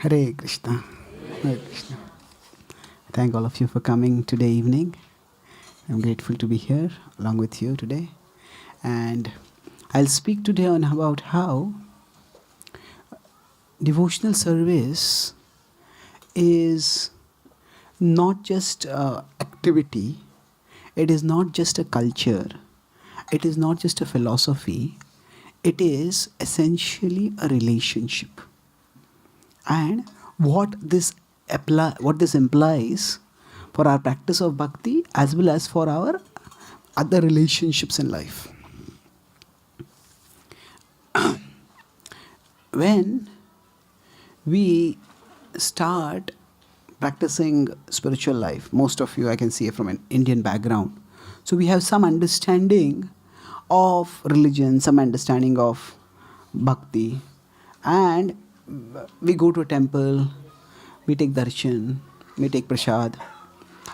Hare Krishna. Hare Krishna. Thank all of you for coming today evening. I'm grateful to be here along with you today. And I'll speak today on about how devotional service is not just an activity, it is not just a culture, it is not just a philosophy, it is essentially a relationship. And what this implies for our practice of bhakti as well as for our other relationships in life. When we start practicing spiritual life, most of you I can see from an Indian background, so we have some understanding of religion, some understanding of bhakti, and we go to a temple, we take darshan, we take prasad,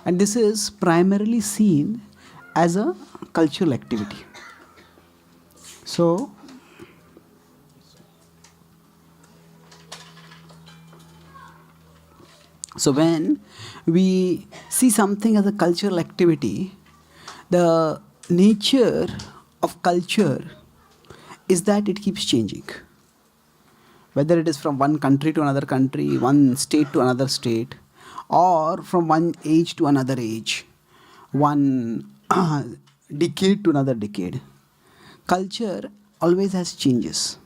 and this is primarily seen as a cultural activity. So when we see something as a cultural activity, the nature of culture is that it keeps changing. Whether it is from one country to another country, one state to another state, or from one age to another age, one decade to another decade, culture always has changes.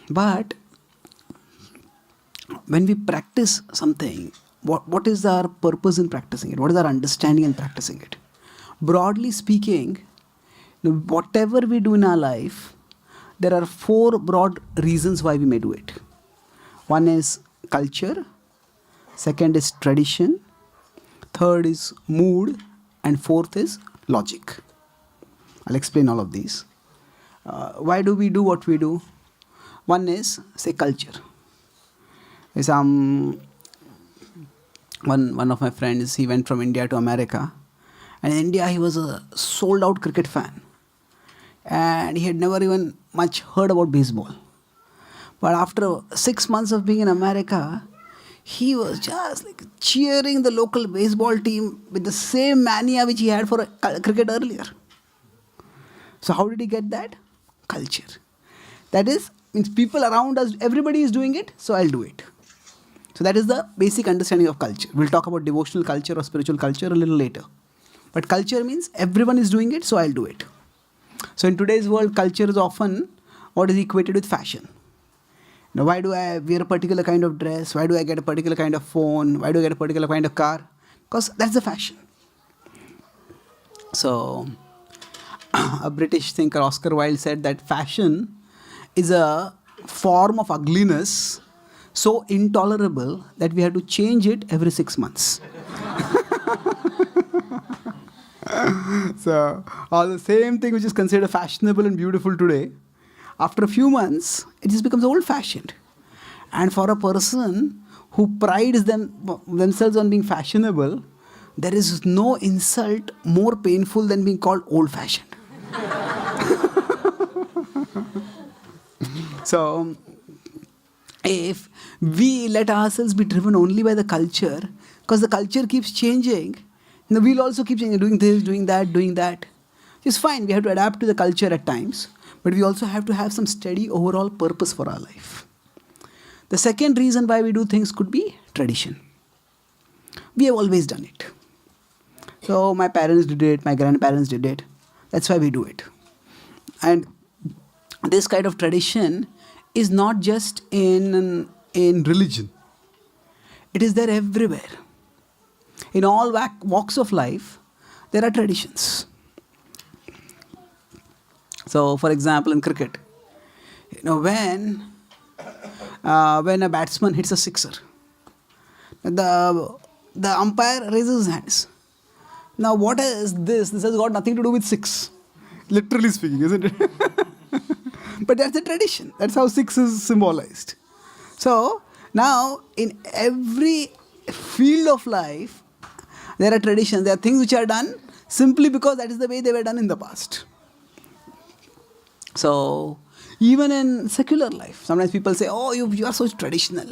But when we practice something, what is our purpose in practicing it? What is our understanding in practicing it? Broadly speaking, whatever we do in our life, there are 4 broad reasons why we may do it. One is culture, second is tradition, third is mood, and fourth is logic. I'll explain all of these. Why do we do what we do? One is, say, culture. One of my friends, he went from India to America, and in India he was a sold out cricket fan, and he had never even much heard about baseball. But after 6 months of being in America, he was just like cheering the local baseball team with the same mania which he had for cricket earlier. So how did he get that? Culture. That is, means people around us, everybody is doing it, so I'll do it. So that is the basic understanding of culture. We'll talk about devotional culture or spiritual culture a little later. But culture means everyone is doing it, so I'll do it. So in today's world, culture is often what is equated with fashion. Now, why do I wear a particular kind of dress? Why do I get a particular kind of phone? Why do I get a particular kind of car? Because that's the fashion. So a British thinker, Oscar Wilde, said that fashion is a form of ugliness so intolerable that we have to change it every 6 months. So, all the same thing which is considered fashionable and beautiful today, after a few months, it just becomes old-fashioned. And for a person who prides themselves on being fashionable, there is no insult more painful than being called old-fashioned. So, if we let ourselves be driven only by the culture, because the culture keeps changing, we'll also keep changing, doing this, doing that. It's fine, we have to adapt to the culture at times, but we also have to have some steady overall purpose for our life. The second reason why we do things could be tradition. We have always done it. So my parents did it, my grandparents did it. That's why we do it. And this kind of tradition is not just in religion. It is there everywhere. In all walks of life, there are traditions. So, for example, in cricket, when a batsman hits a sixer, the umpire raises his hands. Now, what is this? This has got nothing to do with six, literally speaking, isn't it? But that's a tradition. That's how six is symbolized. So, now, in every field of life, there are traditions. There are things which are done simply because that is the way they were done in the past. So, Even in secular life, sometimes people say, oh, you are so traditional.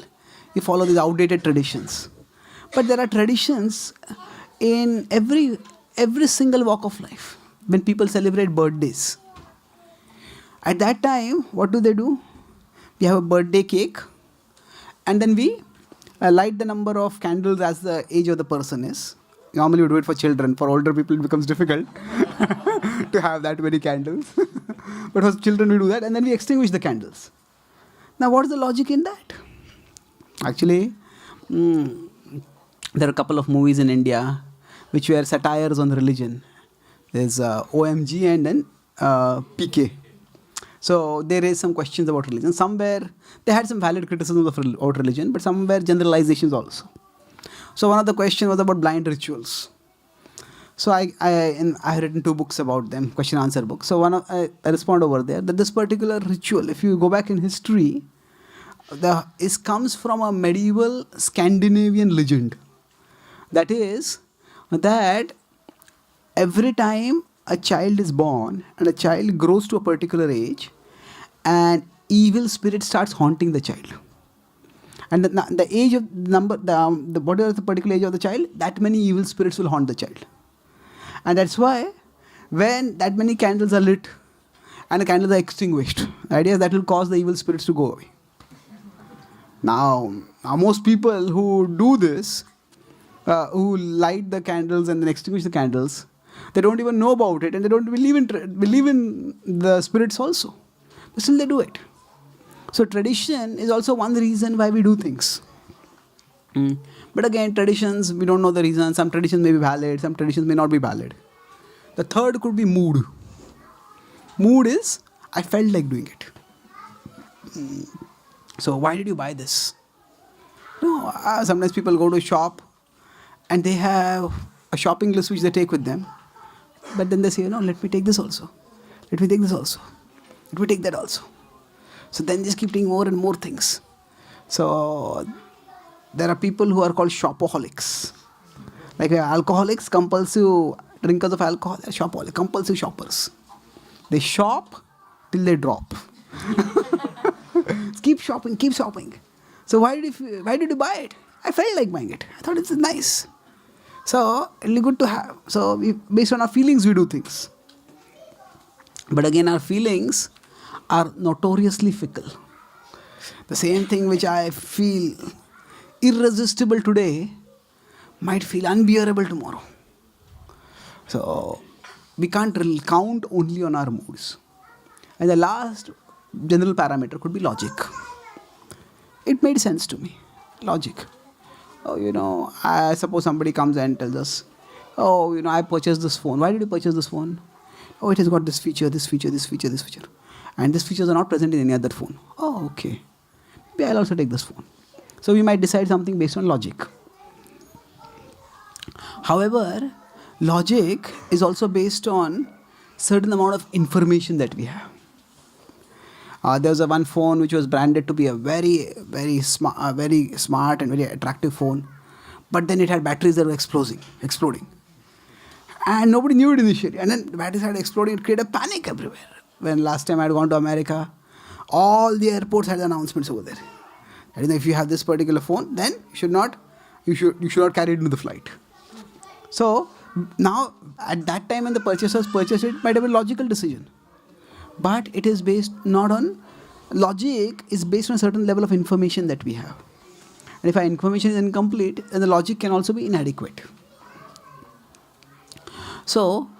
You follow these outdated traditions. But there are traditions in every single walk of life. When people celebrate birthdays, at that time, what do? We have a birthday cake, and then we light the number of candles as the age of the person is. Normally we do it for children. For older people, it becomes difficult to have that many candles. But for children, we do that, and then we extinguish the candles. Now, what is the logic in that? Actually, there are a couple of movies in India which were satires on religion. There's OMG and then PK. So they raised some questions about religion. Somewhere they had some valid criticisms about religion, but somewhere generalizations also. So one of the questions was about blind rituals. So I have written 2 books about them, question answer books. So I respond over there that this particular ritual, if you go back in history, it comes from a medieval Scandinavian legend. That is that every time a child is born and a child grows to a particular age, an evil spirit starts haunting the child. And the age of whatever the particular age of the child, that many evil spirits will haunt the child. And that's why when that many candles are lit and the candles are extinguished, the idea is that will cause the evil spirits to go away. Now most people who do this, who light the candles and then extinguish the candles, they don't even know about it and they don't believe in the spirits also. But still they do it. So tradition is also one reason why we do things. But again, traditions, we don't know the reason. Some traditions may be valid, some traditions may not be valid. The third could be mood. Mood is, I felt like doing it. So why did you buy this? No, sometimes people go to a shop and they have a shopping list which they take with them. But then they say, no, let me take this also. Let me take this also. Let me take that also. So then just keep taking more and more things. So there are people who are called shopaholics. Like alcoholics, compulsive drinkers of alcohol, they're shopaholics, compulsive shoppers. They shop till they drop. Keep shopping, keep shopping. So why did you buy it? I felt like buying it. I thought it's nice. So it'll be good to have. So based on our feelings, we do things. But again, our feelings are notoriously fickle. The same thing which I feel irresistible today might feel unbearable tomorrow. So we can't count only on our moods. And the last general parameter could be logic. It made sense to me. Logic. Oh, I suppose somebody comes and tells us, oh, I purchased this phone. Why did you purchase this phone? Oh, it has got this feature, this feature, this feature, this feature. And these features are not present in any other phone. Oh, okay. Maybe I'll also take this phone. So we might decide something based on logic. However, logic is also based on certain amount of information that we have. There was one phone which was branded to be a very, very smart and very attractive phone. But then it had batteries that were exploding. And nobody knew it initially. And then the batteries started exploding. It created a panic everywhere. When last time I had gone to America, all the airports had announcements over there. That is, if you have this particular phone, then you should not carry it into the flight. So now, at that time when the purchasers purchased it, might have been a logical decision. But it is based not on logic, is based on a certain level of information that we have. And if our information is incomplete, then the logic can also be inadequate. So,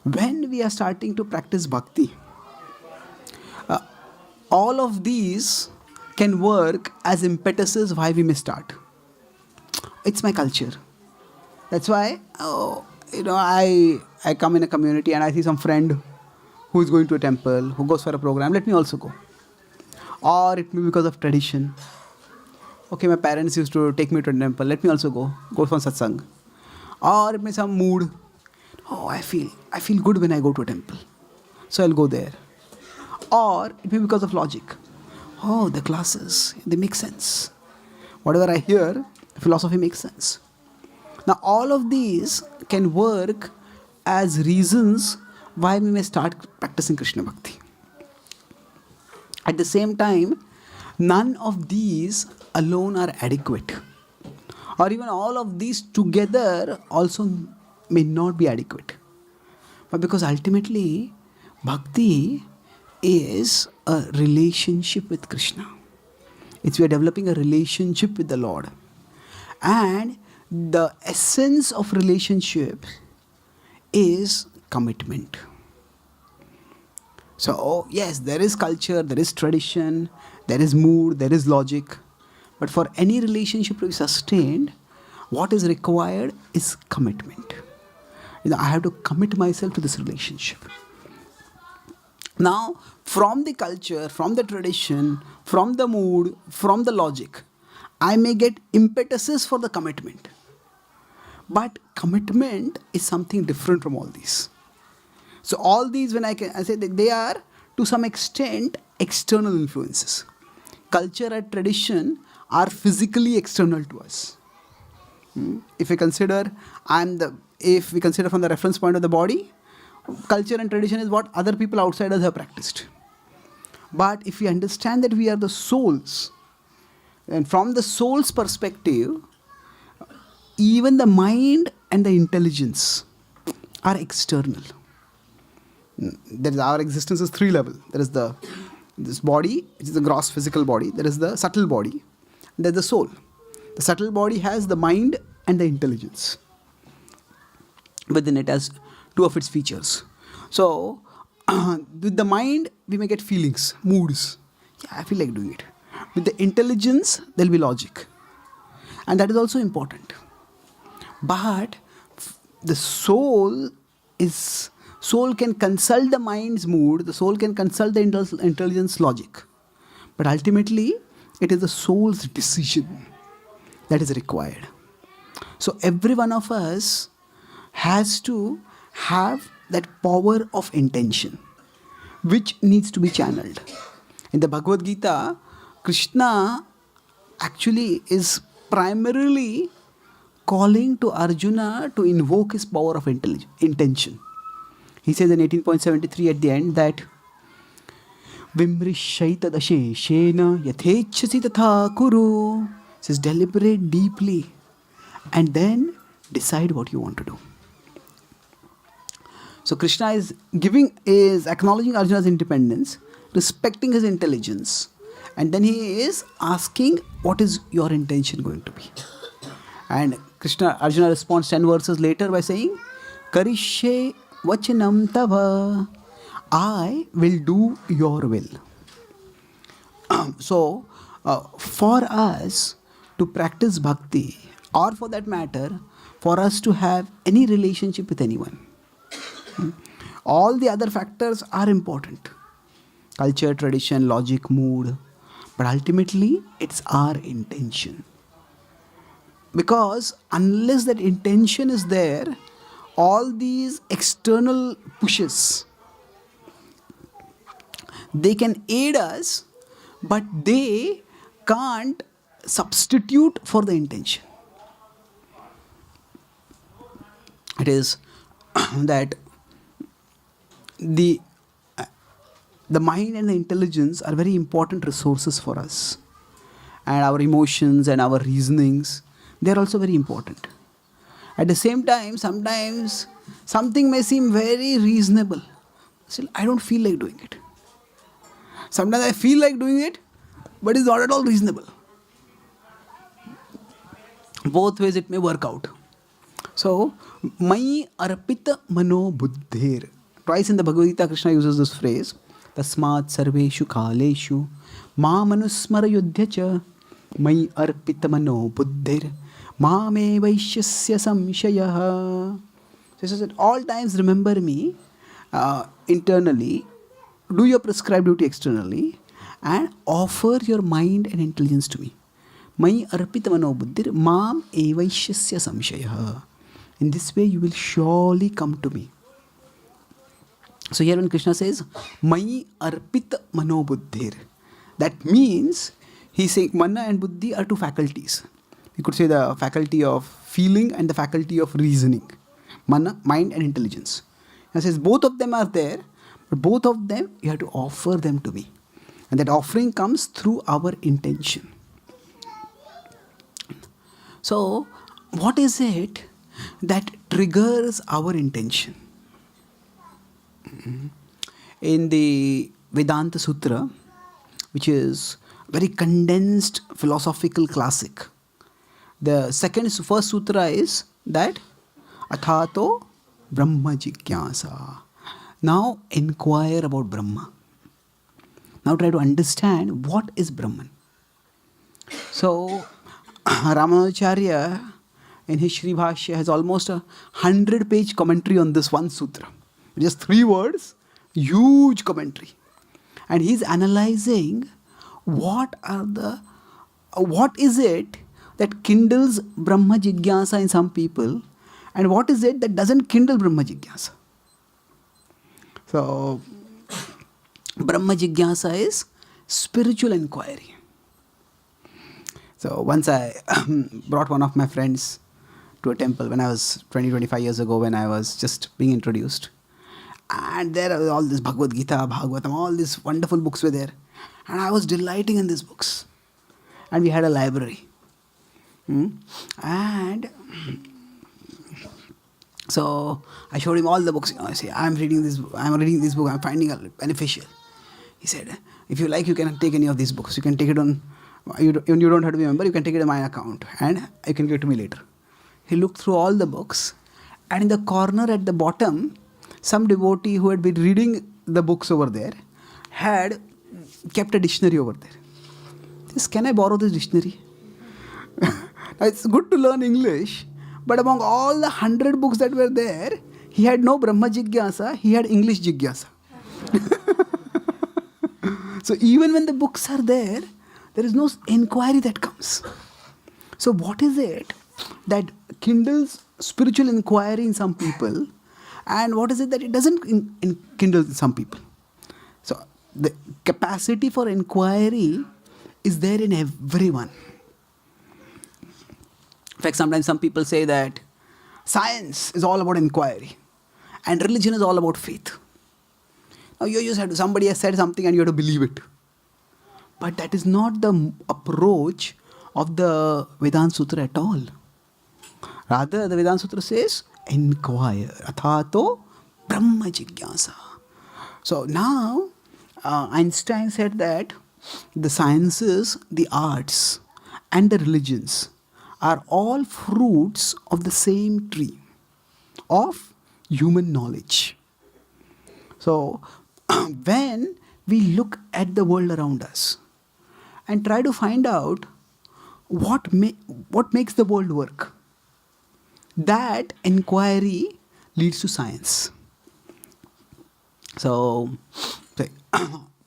when we are starting to practice bhakti, all of these can work as impetuses why we may start. It's my culture. That's why, I come in a community and I see some friend who is going to a temple, who goes for a program, let me also go. Or it may be because of tradition. Okay, my parents used to take me to a temple, let me also go for satsang. Or it may be some mood. Oh, I feel good when I go to a temple, so I'll go there. Or it may be because of logic. Oh, the classes, they make sense. Whatever I hear, philosophy makes sense. Now, all of these can work as reasons why we may start practicing Krishna Bhakti. At the same time, none of these alone are adequate. Or even all of these together also may not be adequate. But because ultimately, bhakti is a relationship with Krishna. It's we are developing a relationship with the Lord. And the essence of relationship is commitment. So, yes, there is culture, there is tradition, there is mood, there is logic. But for any relationship to be sustained, what is required is commitment. I have to commit myself to this relationship. Now, from the culture, from the tradition, from the mood, from the logic, I may get impetuses for the commitment. But commitment is something different from all these. So all these, when I say that they are to some extent external influences. Culture and tradition are physically external to us. If we consider from the reference point of the body, culture and tradition is what other people outside us have practiced. But if we understand that we are the souls, and from the soul's perspective, even the mind and the intelligence are external. There is our existence is three level. There is this body, which is the gross physical body. There is the subtle body. There is the soul. The subtle body has the mind and the intelligence. Within it has two of its features. So, with the mind, we may get feelings, moods. Yeah, I feel like doing it. With the intelligence, there will be logic. And that is also important. But the soul can consult the mind's mood, the soul can consult the intelligence logic. But ultimately, it is the soul's decision that is required. So every one of us has to have that power of intention, which needs to be channeled. In the Bhagavad Gita, Krishna actually is primarily calling to Arjuna to invoke his power of intention. He says in 18.73 at the end that Vimrishaita dasheshena yathechasi tatha kuru. Says deliberate deeply and then decide what you want to do. So Krishna is acknowledging Arjuna's independence, respecting his intelligence, and then he is asking, what is your intention going to be? And Arjuna responds 10 verses later by saying, Karishye vachanam tava, I will do your will. So, for us to practice bhakti, or for that matter, for us to have any relationship with anyone, all the other factors are important. Culture, tradition, logic, mood. But ultimately, it's our intention. Because unless that intention is there, all these external pushes, they can aid us, but they can't substitute for the intention. It is that the mind and the intelligence are very important resources for us. And our emotions and our reasonings, they are also very important. At the same time, sometimes something may seem very reasonable. Still, I don't feel like doing it. Sometimes I feel like doing it, but it's not at all reasonable. Both ways it may work out. So, Mai arpita mano buddhir. Twice in the Bhagavad Gita, Krishna uses this phrase. Tasmat sarveshu kaleshu ma manusmara yudhyacha mai arpita mano buddhir ma me vaishyasya samshayaha. So he says at all times remember me internally, do your prescribed duty externally, and offer your mind and intelligence to me. Mai arpita mano buddhir mam evaishyasya samshayaha. In this way you will surely come to me. So here when Krishna says, Mai arpit mano buddhir, that means he's saying mana and buddhi are two faculties. You could say the faculty of feeling and the faculty of reasoning. Mana, mind and intelligence. He says both of them are there, but both of them you have to offer them to me. And that offering comes through our intention. So, what is it that triggers our intention? In the Vedanta Sutra, which is very condensed philosophical classic, the first sutra is that Athato Brahma Jigyasa. Now inquire about Brahma. Now try to understand what is Brahman. So Ramanujacharya in his Sri Bhashya has almost 100-page commentary on this one sutra. Just 3 words, huge commentary. And he's analyzing what is it that kindles Brahma Jigyasa in some people, and what is it that doesn't kindle Brahma Jigyasa. So, Brahma Jigyasa is spiritual inquiry. So, once I brought one of my friends to a temple when I was 25 years ago, when I was just being introduced. And there are all this Bhagavad Gita, Bhagavatam, all these wonderful books were there. And I was delighting in these books. And we had a library. And so I showed him all the books. I say, I'm reading this book, I'm finding it beneficial. He said, if you like, you can take any of these books. You can take it on, you don't have to be a member, you can take it on my account. And you can give it to me later. He looked through all the books. And in the corner at the bottom, some devotee who had been reading the books over there had kept a dictionary over there. He says, can I borrow this dictionary? It's good to learn English, but among all the 100 books that were there, he had no Brahma Jigyasa, he had English Jigyasa. So even when the books are there, there is no inquiry that comes. So what is it that kindles spiritual inquiry in some people, and what is it that it doesn't kindle in some people? So the capacity for inquiry is there in everyone. In fact, sometimes some people say that science is all about inquiry and religion is all about faith. Now you just have to, somebody has said something and you have to believe it. But that is not the approach of the Vedanta Sutra at all. Rather, the Vedanta Sutra says, inquire. Athato Brahma Jigyasa. So now, Einstein said that the sciences, the arts, and the religions are all fruits of the same tree of human knowledge. So, when we look at the world around us and try to find out what makes the world work, that inquiry leads to science. So,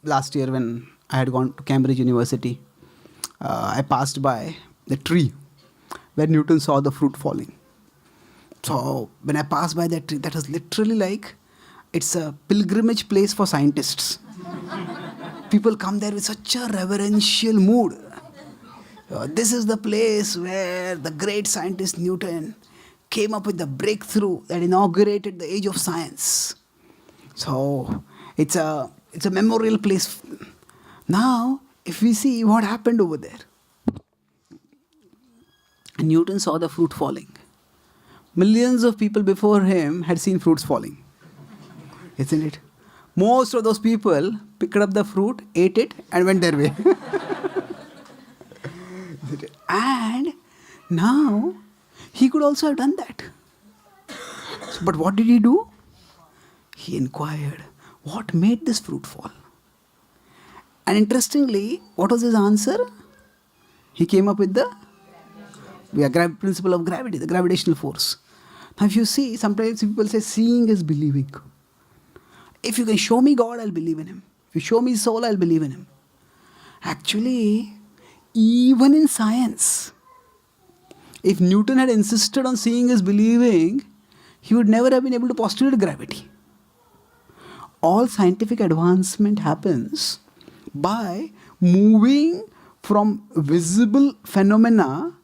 last year when I had gone to Cambridge University, I passed by the tree where Newton saw the fruit falling. So when I passed by that tree, that was literally like, it's a pilgrimage place for scientists. People come there with such a reverential mood. This is the place where the great scientist Newton came up with the breakthrough that inaugurated the age of science. So it's a memorial place. Now, if we see what happened over there, Newton saw the fruit falling. Millions of people before him had seen fruits falling. Isn't it? Most of those people picked up the fruit, ate it, and went their way. And now, he could also have done that. But what did he do? He inquired, what made this fruit fall? And interestingly, what was his answer? He came up with the principle of gravity, the gravitational force. Now if you see, sometimes people say seeing is believing. If you can show me God, I'll believe in Him. If you show me soul, I'll believe in Him. Actually, even in science, if Newton had insisted on seeing is believing, he would never have been able to postulate gravity. All scientific advancement happens by moving from visible phenomena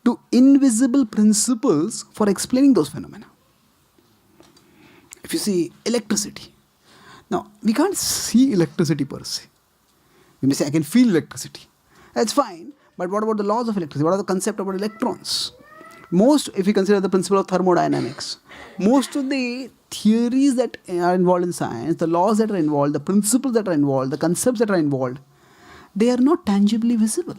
to invisible principles for explaining those phenomena. If you see electricity, now we can't see electricity per se. You may say, I can feel electricity. That's fine. But what about the laws of electricity? What are the concept about electrons? Most, if you consider the principle of thermodynamics, most of the theories that are involved in science, the laws that are involved, the principles that are involved, the concepts that are involved, they are not tangibly visible.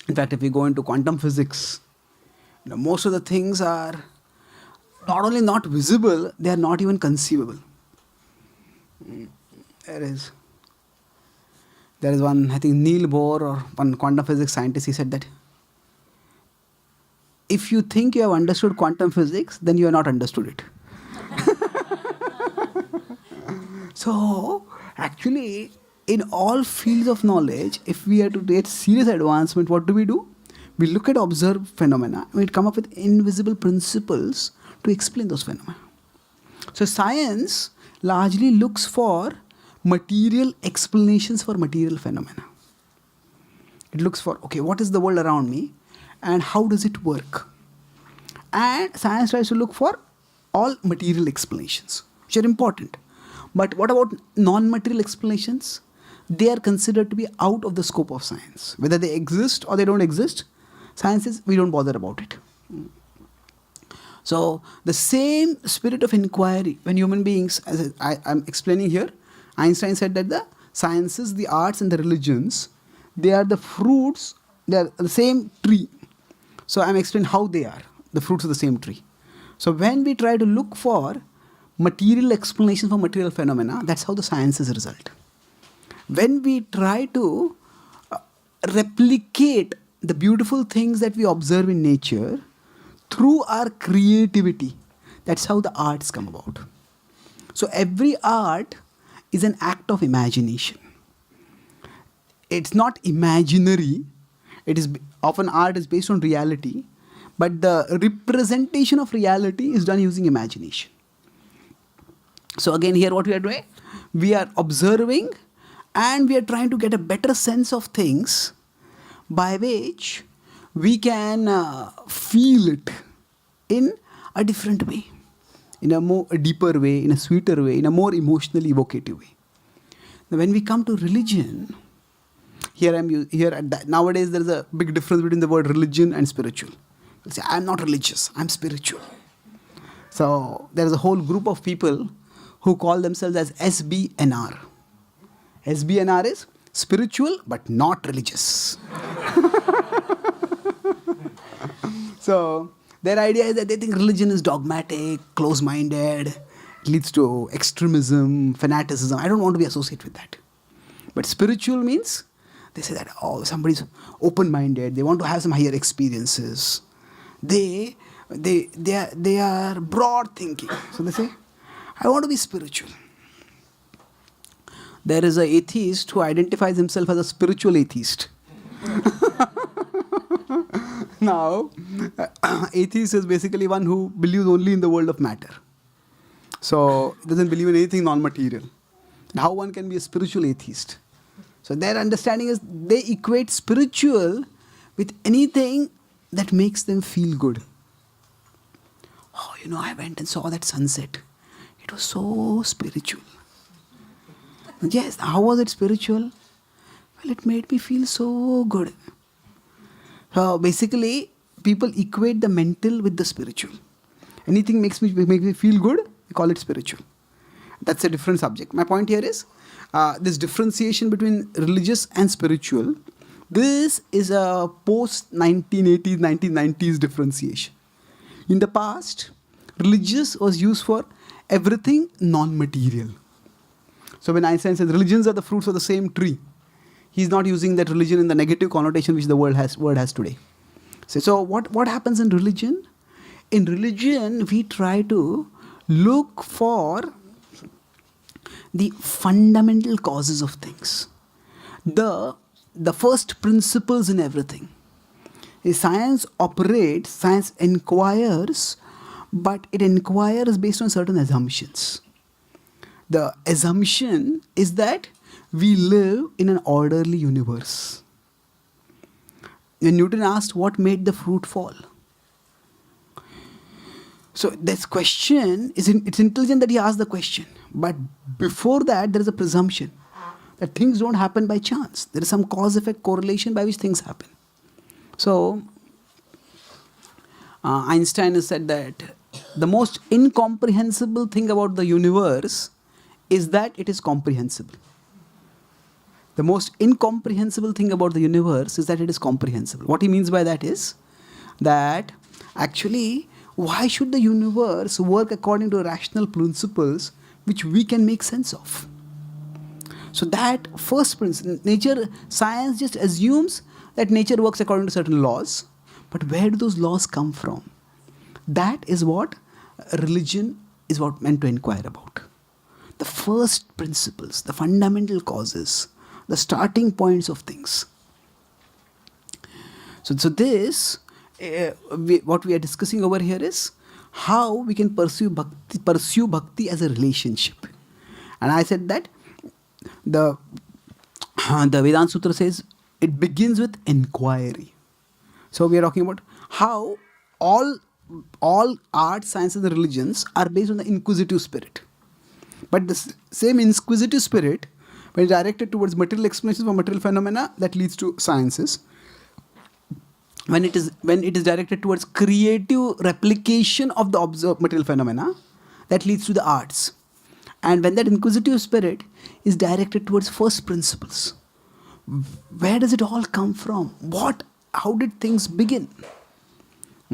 In fact, if we go into quantum physics, most of the things are not only not visible, they are not even conceivable. There is one, I think Niels Bohr, or one quantum physics scientist, he said that if you think you have understood quantum physics, then you have not understood it. So, actually, in all fields of knowledge, if we are to get serious advancement, what do? We look at observed phenomena, and we come up with invisible principles to explain those phenomena. So, science largely looks for material explanations for material phenomena. It looks for, okay, what is the world around me and how does it work? And science tries to look for all material explanations, which are important. But what about non-material explanations? They are considered to be out of the scope of science. Whether they exist or they don't exist, science is, we don't bother about it. So, the same spirit of inquiry, when human beings, as I'm explaining here, Einstein said that the sciences, the arts and the religions, they are the fruits, they are the same tree. So, I'm explaining how they are, the fruits of the same tree. So, when we try to look for material explanations for material phenomena, that's how the sciences result. When we try to replicate the beautiful things that we observe in nature through our creativity, that's how the arts come about. So every art is an act of imagination. It's not imaginary. It is often art is based on reality, but the representation of reality is done using imagination. So again, here what we are doing, we are observing and we are trying to get a better sense of things by which we can feel it in a different way, in a deeper way, in a sweeter way, in a more emotionally evocative way. Now, when we come to religion, nowadays there is a big difference between the word religion and spiritual. They say, I'm not religious, I'm spiritual. So there is a whole group of people who call themselves as SBNR. SBNR is spiritual but not religious. So their idea is that they think religion is dogmatic, close-minded, it leads to extremism, fanaticism. I don't want to be associated with that. But spiritual means, they say that, oh, somebody's open-minded, they want to have some higher experiences. They are broad thinking. So they say, I want to be spiritual. There is an atheist who identifies himself as a spiritual atheist. Now, atheist is basically one who believes only in the world of matter. So, doesn't believe in anything non-material. How one can be a spiritual atheist? So, their understanding is they equate spiritual with anything that makes them feel good. Oh, I went and saw that sunset. It was so spiritual. Yes, how was it spiritual? Well, it made me feel so good. So basically, people equate the mental with the spiritual. Anything makes me feel good, we call it spiritual. That's a different subject. My point here is this differentiation between religious and spiritual. This is a post-1980s, 1990s differentiation. In the past, religious was used for everything non-material. So when Einstein says religions are the fruits of the same tree, he's not using that religion in the negative connotation which the word has today. So what happens in religion? In religion, we try to look for the fundamental causes of things. The first principles in everything. Science operates, science inquires, but it inquires based on certain assumptions. The assumption is that we live in an orderly universe. When Newton asked what made the fruit fall. So this question, it's intelligent that he asked the question. But before that, there is a presumption. that things don't happen by chance. There is some cause-effect correlation by which things happen. So, Einstein has said that the most incomprehensible thing about the universe is that it is comprehensible. The most incomprehensible thing about the universe is that it is comprehensible. What he means by that is that actually, why should the universe work according to rational principles which we can make sense of? So that first principle, science just assumes that nature works according to certain laws, but where do those laws come from? That is what religion is what meant to inquire about. The first principles, the fundamental causes, the starting points of things. So this, what we are discussing over here is how we can pursue bhakti as a relationship. And I said that the Vedanta Sutra says it begins with inquiry. So we are talking about how all arts, sciences and religions are based on the inquisitive spirit. But the same inquisitive spirit, when directed towards material explanations of material phenomena, that leads to sciences. When it is directed towards creative replication of the observed material phenomena, that leads to the arts. And when that inquisitive spirit is directed towards first principles, where does it all come from? How did things begin?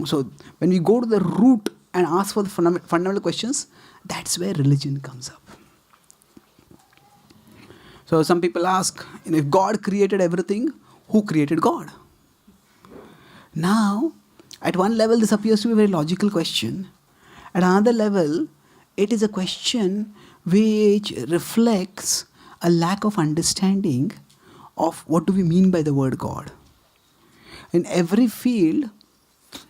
So when we go to the root and ask for the fundamental questions, that's where religion comes up. So some people ask, if God created everything, who created God? Now, at one level, this appears to be a very logical question. At another level, it is a question which reflects a lack of understanding of what do we mean by the word God. In every field,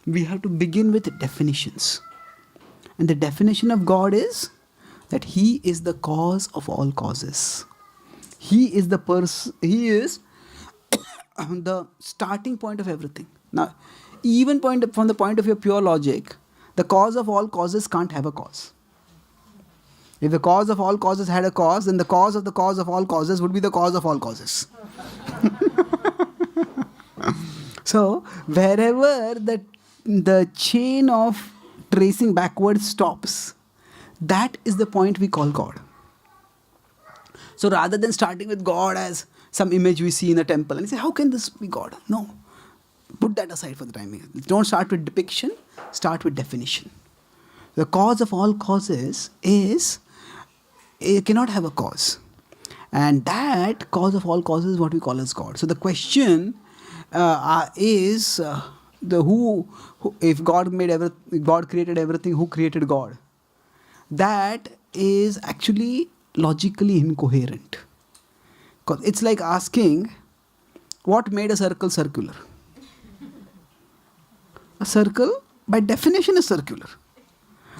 we have to begin with definitions. And the definition of God is that He is the cause of all causes. He is the the starting point of everything. Now, even from the point of view of pure logic, the cause of all causes can't have a cause. If the cause of all causes had a cause, then the cause of all causes would be the cause of all causes. So, wherever the chain of tracing backwards stops, that is the point we call God. So rather than starting with God as some image we see in a temple and say, how can this be God? No. Put that aside for the time being. Don't start with depiction, start with definition. The cause of all causes is, it cannot have a cause. And that cause of all causes is what we call as God. So the question is, if God created everything, who created God? That is actually logically incoherent. Because it's like asking, what made a circle circular? A circle, by definition, is circular.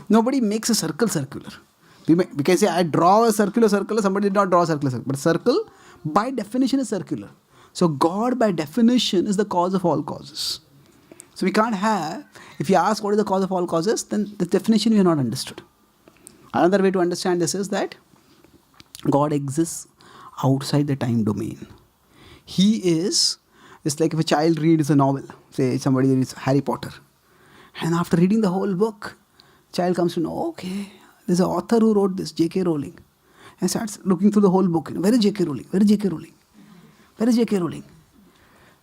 Nobody makes a circle circular. We can say, I draw a circular circle, somebody did not draw a circular circle. But circle, by definition, is circular. So God, by definition, is the cause of all causes. So we can't have, if you ask what is the cause of all causes, then the definition we have not understood. Another way to understand this is that God exists outside the time domain. It's like if a child reads a novel, say somebody reads Harry Potter, and after reading the whole book, child comes to know, okay, there's an author who wrote this, J.K. Rowling, and starts looking through the whole book. Where is J.K. Rowling? Where is J.K. Rowling? Where is J.K. Rowling?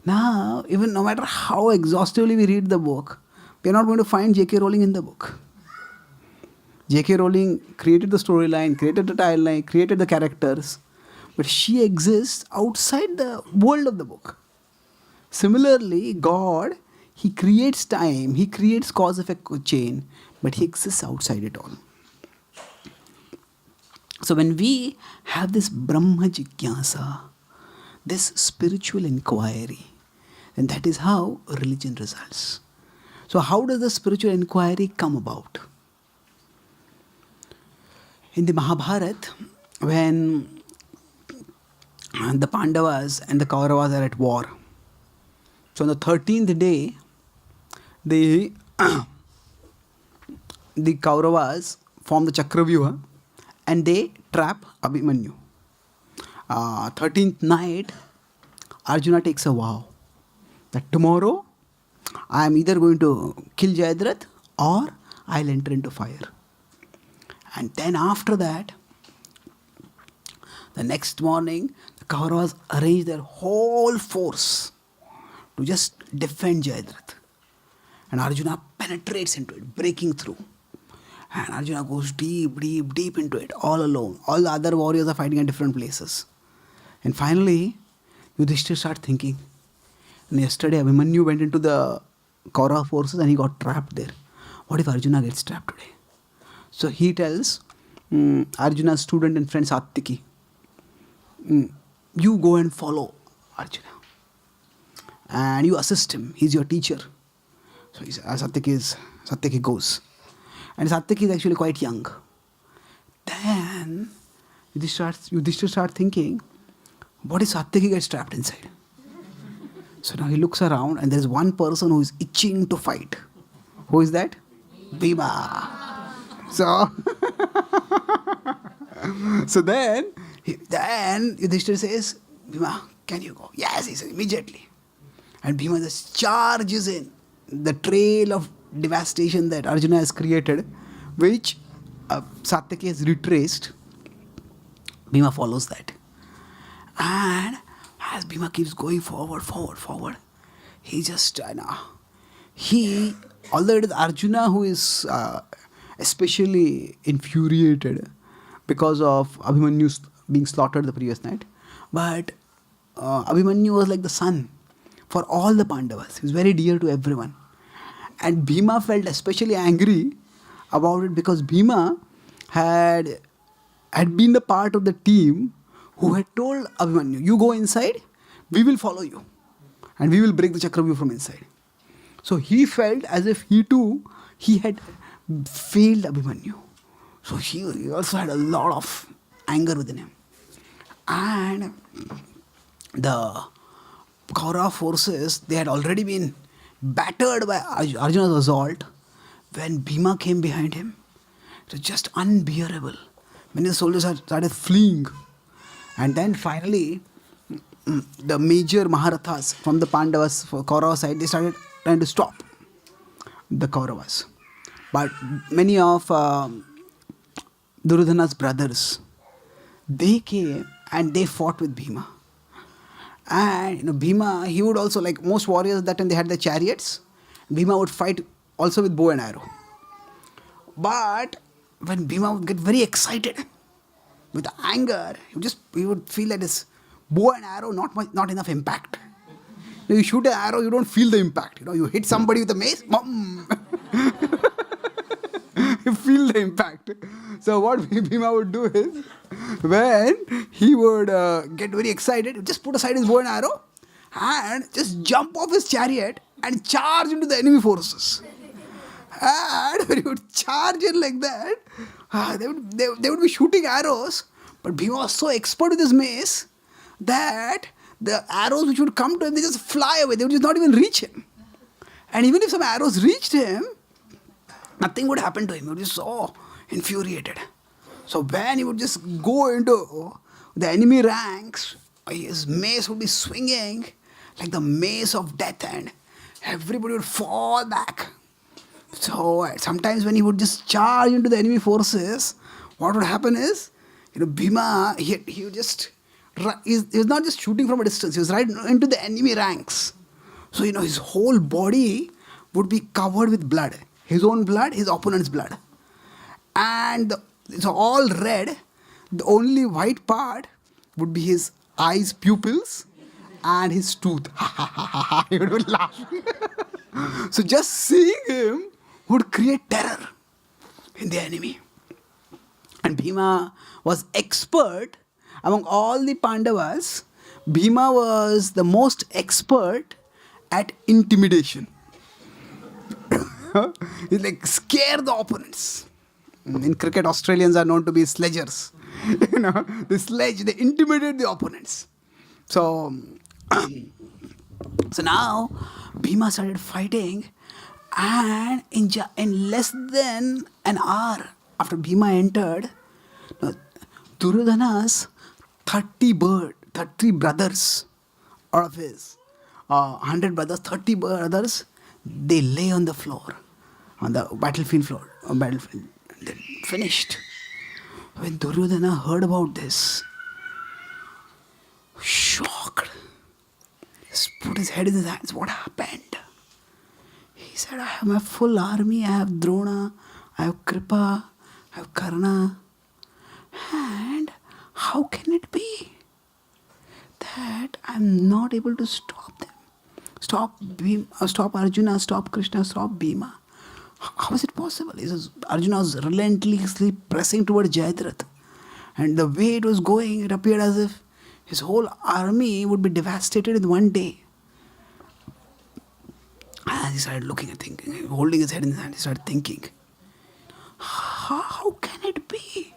Now, even no matter how exhaustively we read the book, we are not going to find J.K. Rowling in the book. J.K. Rowling created the storyline, created the timeline, created the characters, but she exists outside the world of the book. Similarly, God, He creates time, He creates cause-effect chain, but He exists outside it all. So when we have this Brahma Jigyasa, this spiritual inquiry, then that is how religion results. So how does the spiritual inquiry come about? In the Mahabharata, when the Pandavas and the Kauravas are at war, so on the 13th day, the Kauravas form the Chakravyuha and they trap Abhimanyu. 13th night, Arjuna takes a vow that tomorrow I am either going to kill Jayadratha or I'll enter into fire. And then after that, the next morning, the Kauravas arranged their whole force to just defend Jayadratha. And Arjuna penetrates into it, breaking through. And Arjuna goes deep, deep, deep into it, all alone. All the other warriors are fighting at different places. And finally, Yudhishthira starts thinking. And yesterday, Abhimanyu went into the Kaurava forces and he got trapped there. What if Arjuna gets trapped today? So he tells Arjuna's student and friend Satyaki, you go and follow Arjuna. And you assist him. He's your teacher. So Satyaki goes. And Satyaki is actually quite young. Then Yudhishthira starts thinking, what if Satyaki gets trapped inside? So now he looks around and there is one person who is itching to fight. Who is that? Bhima. So then Yudhishthira says, Bhima, can you go? Yes, he says, immediately. And Bhima just charges in the trail of devastation that Arjuna has created, which Satyaki has retraced. Bhima follows that. And as Bhima keeps going forward, he just, although it is Arjuna who is especially infuriated because of Abhimanyu being slaughtered the previous night, but Abhimanyu was like the son for all the Pandavas. He was very dear to everyone. And Bhima felt especially angry about it because Bhima had been the part of the team who had told Abhimanyu, you go inside, we will follow you. And we will break the Chakravyuh from inside. So he felt as if he had failed Abhimanyu. So he also had a lot of anger within him. And the Kaurava forces, they had already been battered by Arjuna's assault. When Bhima came behind him, it was just unbearable. Many of the soldiers started fleeing. And then finally, the major Maharathas from the Pandavas, for Kaurava side, they started trying to stop the Kauravas. But many of Duryodhana's brothers, they came and they fought with Bhima. And Bhima, he would also, like most warriors that time, they had their chariots. Bhima would fight also with bow and arrow. But when Bhima would get very excited with anger, he would feel that his bow and arrow not enough impact. You shoot an arrow, you don't feel the impact. You hit somebody with a mace, boom. You feel the impact. So what Bhima would do is, when he would get very excited, he would just put aside his bow and arrow and just jump off his chariot and charge into the enemy forces. And when he would charge in like that, they would be shooting arrows. But Bhima was so expert with his mace that the arrows which would come to him, they just fly away. They would just not even reach him. And even if some arrows reached him, nothing would happen to him. He would be so infuriated. So when he would just go into the enemy ranks, his mace would be swinging like the mace of death, and everybody would fall back. So sometimes when he would just charge into the enemy forces, what would happen is, Bhima, he would just, he was not just shooting from a distance, he was right into the enemy ranks. So, his whole body would be covered with blood. His own blood, his opponent's blood. And it's all red. The only white part would be his eyes, pupils, and his tooth. He would be laughing. So just seeing him would create terror in the enemy. And Bhima was expert among all the Pandavas. Bhima was the most expert at intimidation. He scare the opponents. In cricket, Australians are known to be sledgers. They intimidate the opponents. So now Bhima started fighting, and in less than an hour after Bhima entered, Duryodhana's 30 brothers out of his 100 brothers, 30 brothers, they lay on the floor, on the battlefield floor, They finished. When Duryodhana heard about this, shocked, he put his head in his hands. What happened? He said, I have my full army. I have Drona, I have Kripa, I have Karna. And how can it be that I'm not able to stop them? Stop Arjuna, stop Krishna, stop Bhima. How is it possible? He says, Arjuna was relentlessly pressing towards Jayadratha. And the way it was going, it appeared as if his whole army would be devastated in one day. And he started looking and thinking, holding his head in his hand, he started thinking, how can it be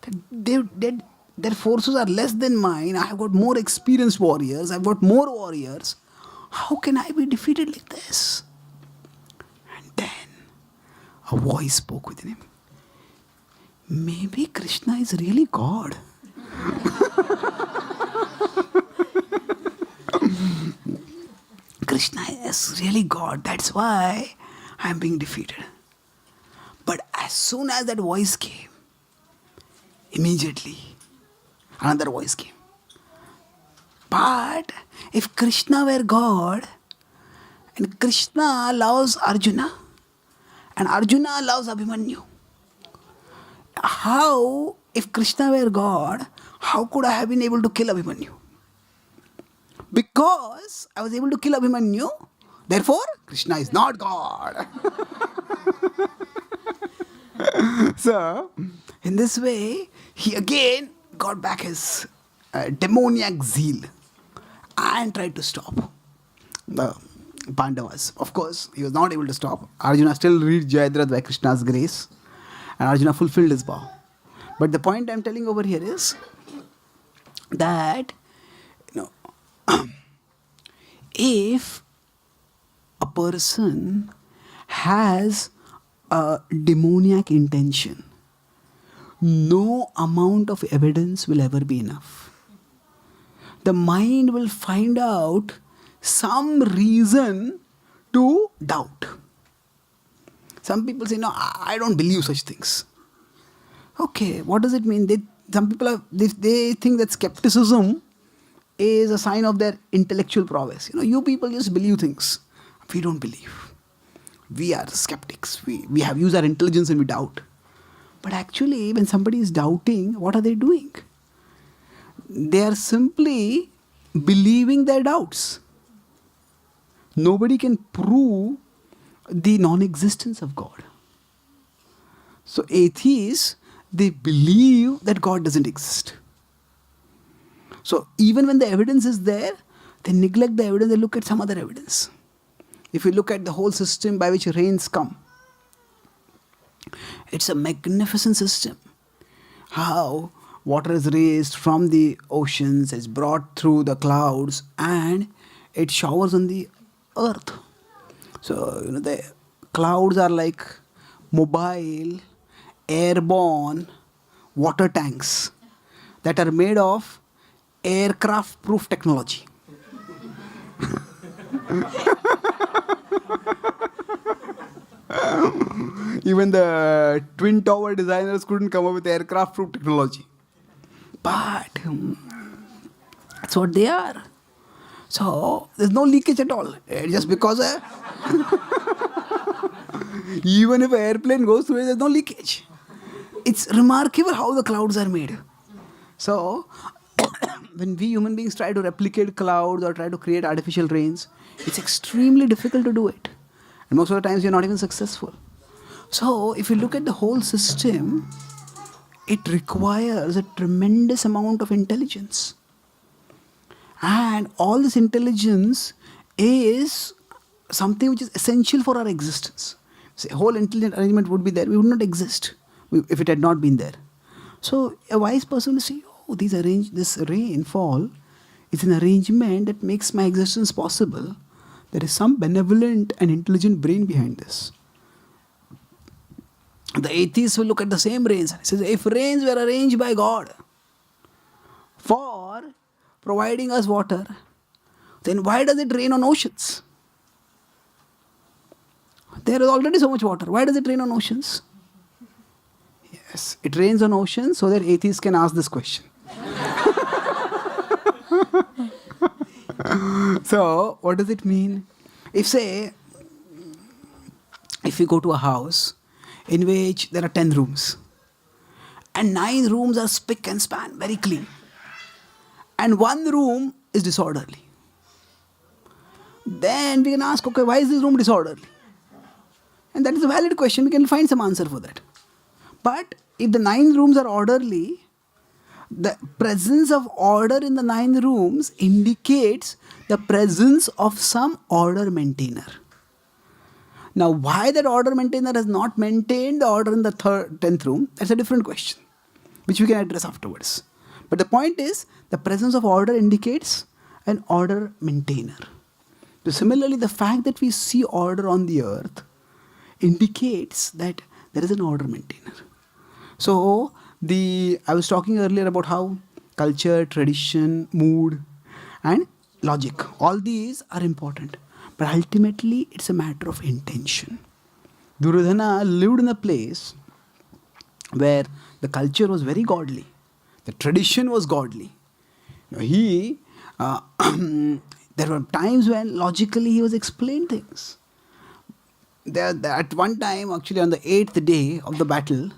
that their forces are less than mine? I have got more experienced warriors, I've got more warriors. How can I be defeated like this? And then a voice spoke within him. Maybe Krishna is really God. Krishna is really God. That's why I am being defeated. But as soon as that voice came, immediately another voice came. But if Krishna were God, and Krishna loves Arjuna, and Arjuna loves Abhimanyu, how, if Krishna were God, how could I have been able to kill Abhimanyu? Because I was able to kill Abhimanyu, therefore Krishna is not God. So, in this way, he again got back his demoniac zeal and tried to stop the Pandavas. Of course, he was not able to stop. Arjuna still reached Jayadratha by Krishna's grace, and Arjuna fulfilled his vow. But the point I am telling over here is that, if a person has a demoniac intention, no amount of evidence will ever be enough. The mind will find out some reason to doubt. Some people say, no, I don't believe such things. Okay, what does it mean? Some people they think that skepticism is a sign of their intellectual prowess. You people just believe things. We don't believe. We are skeptics. We have used our intelligence and we doubt. But actually, when somebody is doubting, what are they doing? They are simply believing their doubts. Nobody can prove the non-existence of God. So atheists, they believe that God doesn't exist. So even when the evidence is there, they neglect the evidence, they look at some other evidence. If you look at the whole system by which rains come, it's a magnificent system. How water is raised from the oceans, it's brought through the clouds, and it showers on the earth. So, the clouds are like mobile, airborne water tanks that are made of aircraft-proof technology. Even the Twin Tower designers couldn't come up with aircraft-proof technology. But that's what they are. So there's no leakage at all. Just because even if an airplane goes through it, there's no leakage. It's remarkable how the clouds are made. So when we human beings try to replicate clouds or try to create artificial rains, it's extremely difficult to do it. And most of the times you're not even successful. So if you look at the whole system, it requires a tremendous amount of intelligence. And all this intelligence is something which is essential for our existence. Say, whole intelligent arrangement would be there. We would not exist if it had not been there. So a wise person will say, oh, this rainfall is an arrangement that makes my existence possible. There is some benevolent and intelligent brain behind this. The atheists will look at the same rains and say, if rains were arranged by God providing us water, then why does it rain on oceans? There is already so much water. Why does it rain on oceans? Yes, it rains on oceans so that atheists can ask this question. So, what does it mean? If we go to a house in which there are 10 rooms, and 9 rooms are spick and span, very clean, and 1 room is disorderly, then we can ask, okay, why is this room disorderly? And that is a valid question. We can find some answer for that. But if the 9 rooms are orderly, the presence of order in the 9 rooms indicates the presence of some order maintainer. Now, why that order maintainer has not maintained the order in the 10th room, that's a different question, which we can address afterwards. But the point is, the presence of order indicates an order maintainer. So similarly, the fact that we see order on the earth indicates that there is an order maintainer. So, I was talking earlier about how culture, tradition, mood, and logic, all these are important. But ultimately, it's a matter of intention. Duryodhana lived in a place where the culture was very godly. The tradition was godly. There were times when logically he was explaining things. At one time, actually on the 8th day of the battle,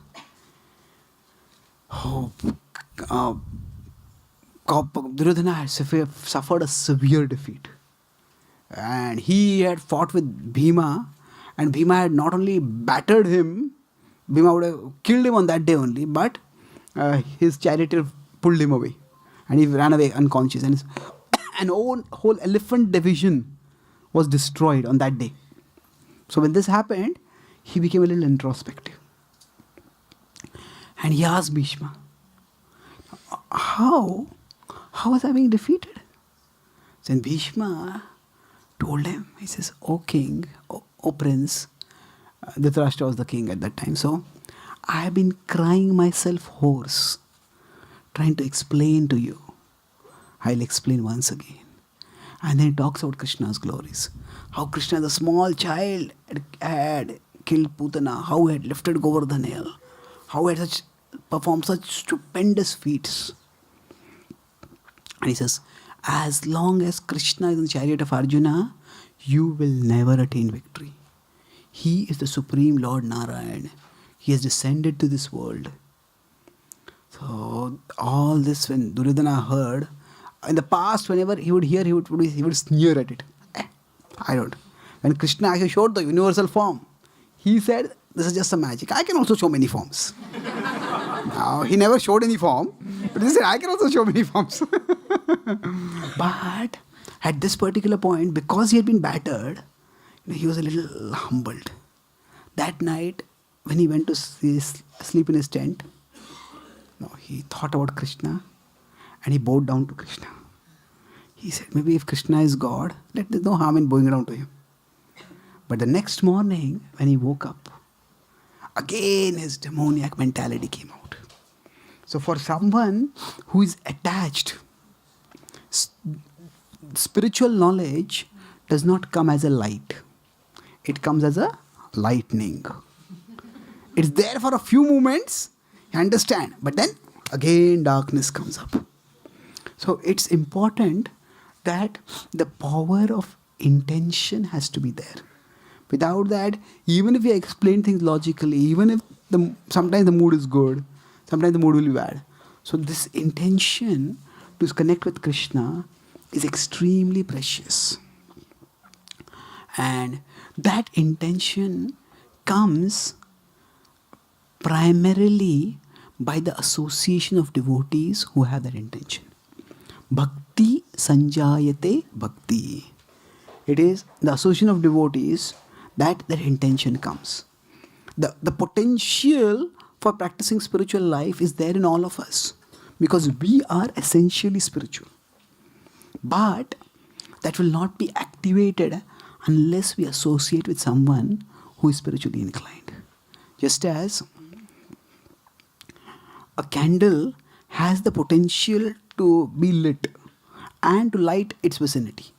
Duryodhana had suffered a severe defeat. And he had fought with Bhima, and Bhima had not only battered him, Bhima would have killed him on that day only, but his charioteer pulled him away, and he ran away unconscious, and an whole elephant division was destroyed on that day. So when this happened, he became a little introspective. And he asked Bhishma, how was I being defeated? Then Bhishma told him, he says, "O king, O prince," Dhritarashtra was the king at that time, so I have been crying myself hoarse, trying to explain to you. I'll explain once again. And then he talks about Krishna's glories. How Krishna as a small child had killed Putana, how he had lifted Govardhan hill, how he had performed such stupendous feats. And he says, as long as Krishna is in the chariot of Arjuna, you will never attain victory. He is the Supreme Lord Narayan. He has descended to this world. So all this, when Duryodhana heard, in the past, whenever he would hear, he would sneer at it. I don't. When Krishna actually showed the universal form, he said, this is just a magic. I can also show many forms. Now, he never showed any form, but he said, I can also show many forms. But at this particular point, because he had been battered, he was a little humbled. That night, when he went to sleep in his tent, he thought about Krishna and he bowed down to Krishna. He said, maybe if Krishna is God, there's no harm in bowing down to him. But the next morning, when he woke up, again his demoniac mentality came out. So for someone who is attached, spiritual knowledge does not come as a light. It comes as a lightning. It's there for a few moments, you understand, but then again darkness comes up. So it's important that the power of intention has to be there. Without that, even if we explain things logically, even if sometimes the mood is good, sometimes the mood will be bad. So this intention to connect with Krishna is extremely precious. And that intention comes primarily by the association of devotees who have that intention. Bhakti sanjayate bhakti. It is the association of devotees that intention comes. The potential for practicing spiritual life is there in all of us because we are essentially spiritual. But that will not be activated unless we associate with someone who is spiritually inclined. Just as a candle has the potential to be lit and to light its vicinity.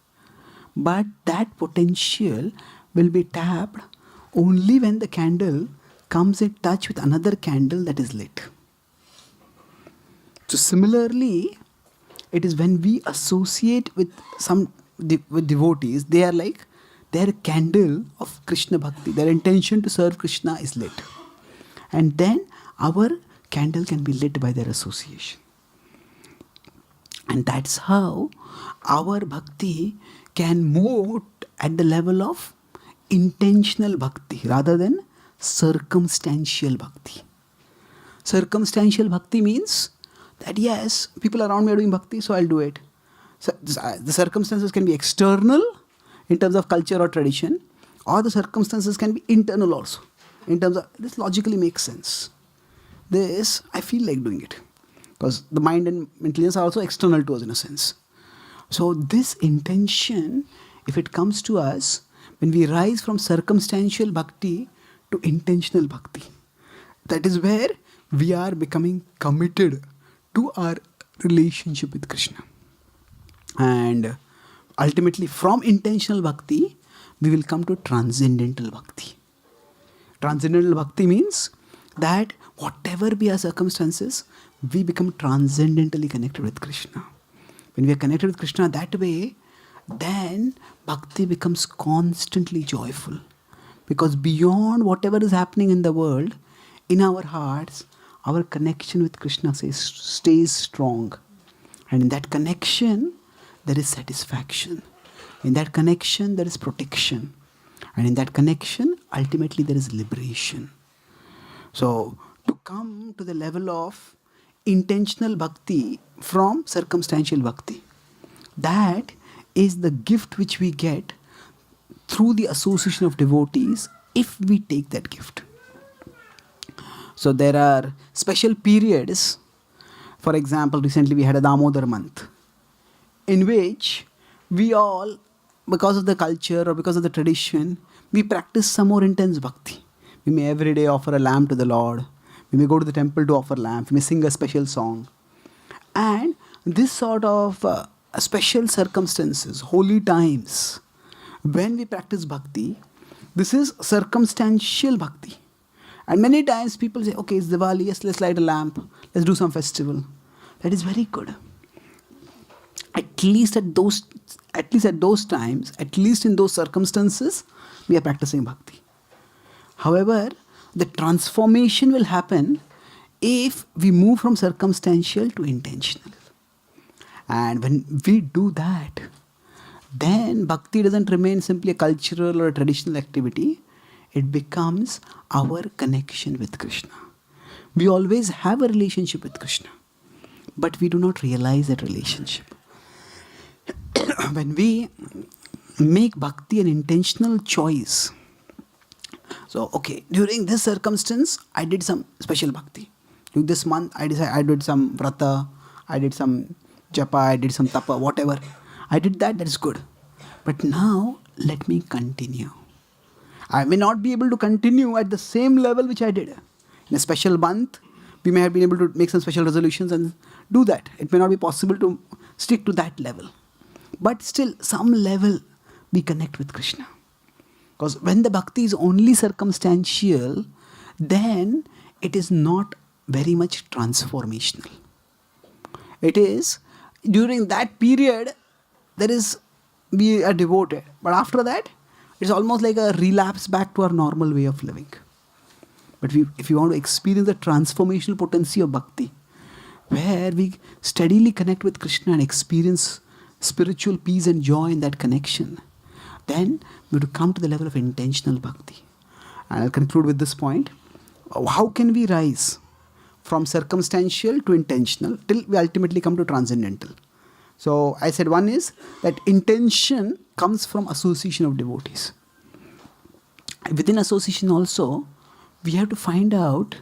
But that potential will be tapped only when the candle comes in touch with another candle that is lit. So similarly, it is when we associate with with devotees, they are like their candle of Krishna Bhakti, their intention to serve Krishna is lit. And then our candle can be lit by their association. And that's how our bhakti can move at the level of intentional bhakti rather than circumstantial bhakti. Circumstantial bhakti means that yes, people around me are doing bhakti, so I'll do it. So the circumstances can be external in terms of culture or tradition, or the circumstances can be internal also. In terms of, this logically makes sense. This, I feel like doing it. Because the mind and intelligence are also external to us in a sense. So this intention, if it comes to us, when we rise from circumstantial bhakti to intentional bhakti, that is where we are becoming committed to our relationship with Krishna. And ultimately from intentional bhakti, we will come to transcendental bhakti. Transcendental bhakti means that whatever be our circumstances, we become transcendentally connected with Krishna. When we are connected with Krishna that way, then bhakti becomes constantly joyful. Because beyond whatever is happening in the world, in our hearts, our connection with Krishna stays strong. And in that connection, there is satisfaction. In that connection, there is protection. And in that connection, ultimately there is liberation. So, to come to the level of intentional bhakti from circumstantial bhakti, that is the gift which we get through the association of devotees if we take that gift. So there are special periods. For example, recently we had a Damodar month in which we all, because of the culture or because of the tradition, we practice some more intense bhakti. We may every day offer a lamb to the Lord. We may go to the temple to offer lamb. We may sing a special song. And this sort of special circumstances, holy times, when we practice bhakti, this is circumstantial bhakti. And many times people say, okay, it's Diwali, yes, let's light a lamp, let's do some festival. That is very good. At least at those times, at least in those circumstances, we are practicing bhakti. However, the transformation will happen if we move from circumstantial to intentional. And when we do that, then bhakti doesn't remain simply a cultural or a traditional activity. It becomes our connection with Krishna. We always have a relationship with Krishna, but we do not realize that relationship. When we make bhakti an intentional choice, so okay, during this circumstance, I did some special bhakti. During this month, I did some vrata, I did some japa, I did some tapa, whatever. I did that is good. But now, let me continue. I may not be able to continue at the same level which I did. In a special month, we may have been able to make some special resolutions and do that. It may not be possible to stick to that level. But still, some level, we connect with Krishna. Because when the bhakti is only circumstantial, then it is not very much transformational. It is, during that period, we are devoted. But after that, it's almost like a relapse back to our normal way of living. But if you want to experience the transformational potency of bhakti, where we steadily connect with Krishna and experience spiritual peace and joy in that connection, then we have to come to the level of intentional bhakti. And I'll conclude with this point. How can we rise from circumstantial to intentional till we ultimately come to transcendental? So I said one is that intention comes from association of devotees. Within association also, we have to find out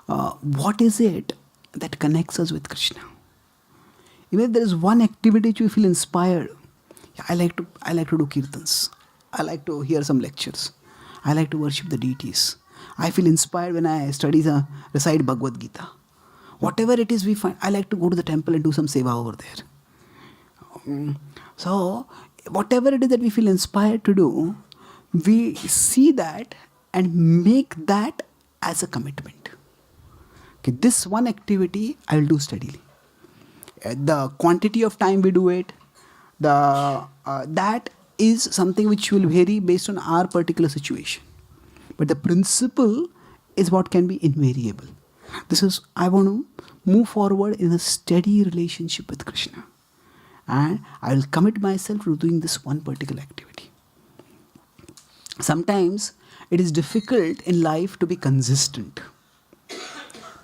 what is it that connects us with Krishna. Even if there is one activity which we feel inspired, I like to do kirtans. I like to hear some lectures. I like to worship the deities. I feel inspired when I recite Bhagavad Gita. Whatever it is we find, I like to go to the temple and do some seva over there. So, whatever it is that we feel inspired to do, we see that and make that as a commitment. Okay, this one activity I will do steadily. The quantity of time we do it, that is something which will vary based on our particular situation. But the principle is what can be invariable. This is, I want to move forward in a steady relationship with Krishna. And I will commit myself to doing this one particular activity. Sometimes it is difficult in life to be consistent.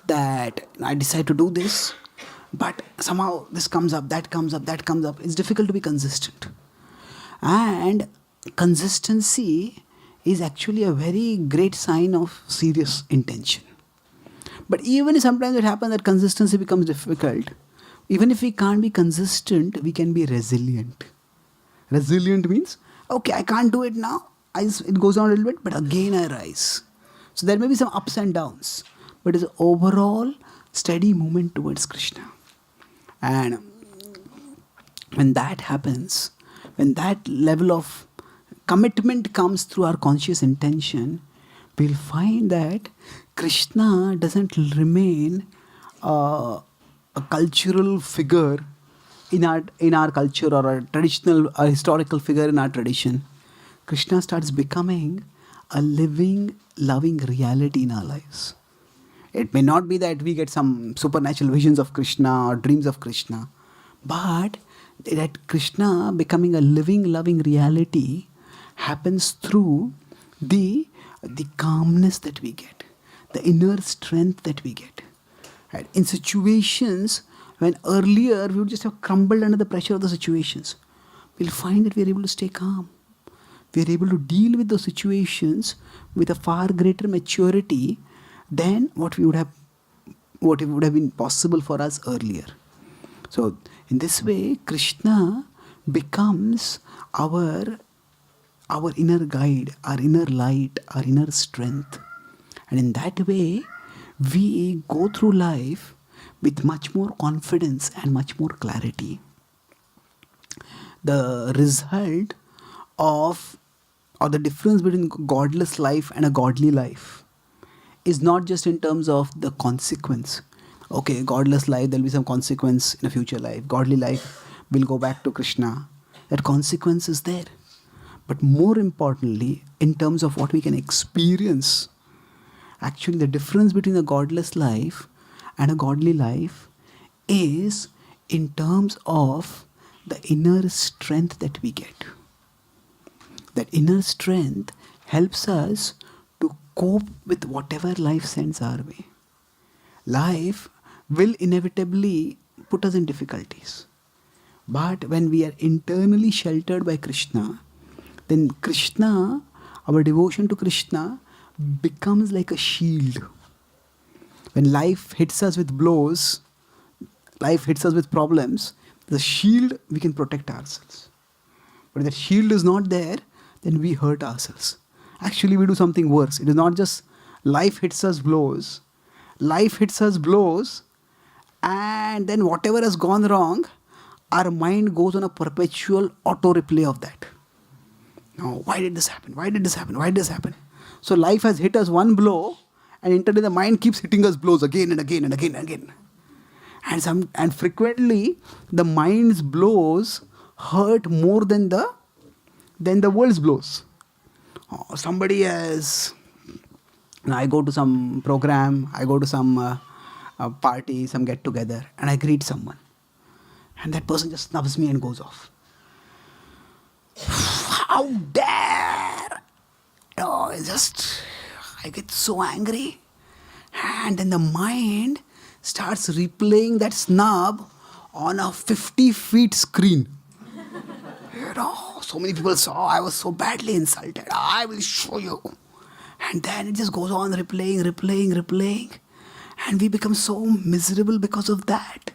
That I decide to do this, but somehow this comes up, that comes up, that comes up. It's difficult to be consistent. And consistency is actually a very great sign of serious intention. But even if sometimes it happens that consistency becomes difficult, even if we can't be consistent, we can be resilient. Resilient means, okay, I can't do it now. It goes on a little bit, but again I rise. So there may be some ups and downs, but it's an overall steady movement towards Krishna. And when that happens, when that level of commitment comes through our conscious intention, we'll find that Krishna doesn't remain a cultural figure in our culture, or a traditional, a historical figure in our tradition. Krishna starts becoming a living, loving reality in our lives. It may not be that we get some supernatural visions of Krishna or dreams of Krishna, but that Krishna becoming a living, loving reality happens through the calmness that we get, the inner strength that we get. Right? In situations when earlier we would just have crumbled under the pressure of the situations, we'll find that we are able to stay calm. We are able to deal with those situations with a far greater maturity than what would have been possible for us earlier. So in this way, Krishna becomes our inner guide, our inner light, our inner strength. And in that way, we go through life with much more confidence and much more clarity. The result of, or the difference between godless life and a godly life is not just in terms of the consequence. Okay, godless life, there'll be some consequence in a future life. Godly life will go back to Krishna. That consequence is there. But more importantly, in terms of what we can experience, actually the difference between a godless life and a godly life is in terms of the inner strength that we get. That inner strength helps us to cope with whatever life sends our way. Life will inevitably put us in difficulties. But when we are internally sheltered by Krishna, then Krishna, our devotion to Krishna, becomes like a shield. When life hits us with blows, life hits us with problems, the shield, we can protect ourselves. But if that shield is not there, then we hurt ourselves. Actually, we do something worse. It is not just life hits us blows. Life hits us blows, and then whatever has gone wrong, our mind goes on a perpetual auto replay of that. No, why did this happen? Why did this happen? Why did this happen? So life has hit us one blow, and internally the mind keeps hitting us blows again and again and again and again. And frequently the mind's blows hurt more than the world's blows. Somebody has, I go to some program, I go to some party, some get together, and I greet someone, and that person just snubs me and goes off. How dare! I get so angry, and then the mind starts replaying that snub on a 50 feet screen. So many people saw I was so badly insulted. I will show you. And then it just goes on replaying. And we become so miserable because of that.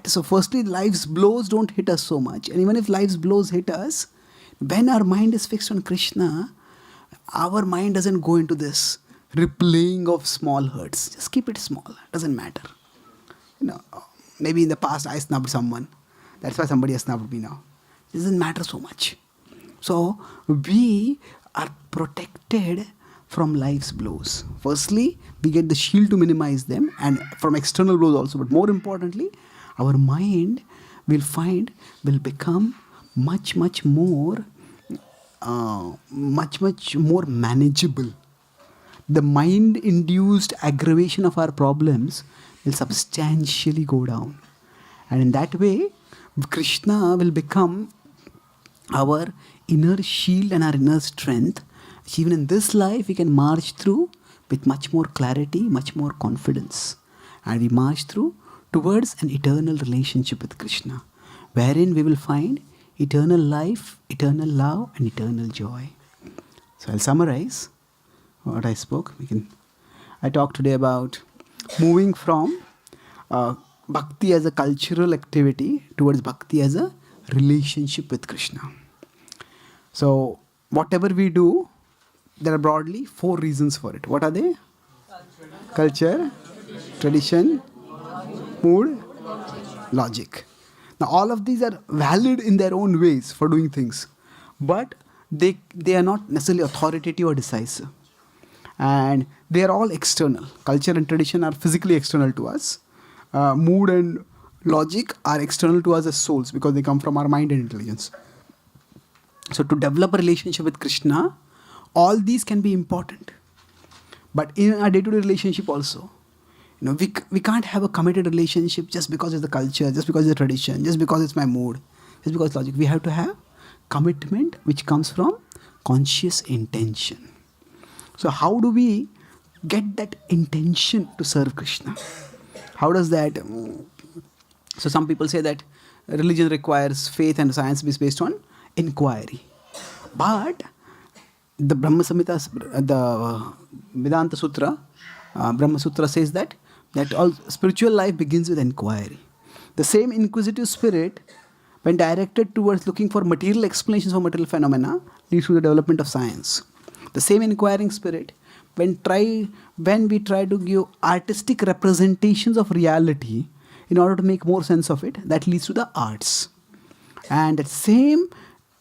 So firstly, life's blows don't hit us so much. And even if life's blows hit us, when our mind is fixed on Krishna, our mind doesn't go into this replaying of small hurts. Just keep it small. Doesn't matter. maybe in the past I snubbed someone. That's why somebody has snubbed me now. It doesn't matter so much. So we are protected from life's blows. Firstly, we get the shield to minimize them, and from external blows also. But more importantly, our mind will become much more manageable. The mind-induced aggravation of our problems will substantially go down. And in that way, Krishna will become our inner shield and our inner strength. Even in this life, we can march through with much more clarity, much more confidence. And we march through towards an eternal relationship with Krishna, wherein we will find eternal life, eternal love, and eternal joy. So I'll summarize what I spoke. I talked today about moving from bhakti as a cultural activity towards bhakti as a relationship with Krishna. So whatever we do, there are broadly 4 reasons for it. What are they? Culture, tradition, mood, logic. Now all of these are valid in their own ways for doing things, but they are not necessarily authoritative or decisive. And they are all external. Culture and tradition are physically external to us. Mood and logic are external to us as souls because they come from our mind and intelligence. So to develop a relationship with Krishna, all these can be important. But in our day-to-day relationship also, we can't have a committed relationship just because it's the culture, just because it's the tradition, just because it's my mood, just because it's logic. We have to have commitment which comes from conscious intention. So how do we get that intention to serve Krishna? How does that... So some people say that religion requires faith and science is based on inquiry. But the Brahma Samhita, the Vedanta Sutra, Brahma Sutra says that all spiritual life begins with inquiry. The same inquisitive spirit, when directed towards looking for material explanations for material phenomena, leads to the development of science. The same inquiring spirit, when we try to give artistic representations of reality in order to make more sense of it, that leads to the arts. And that same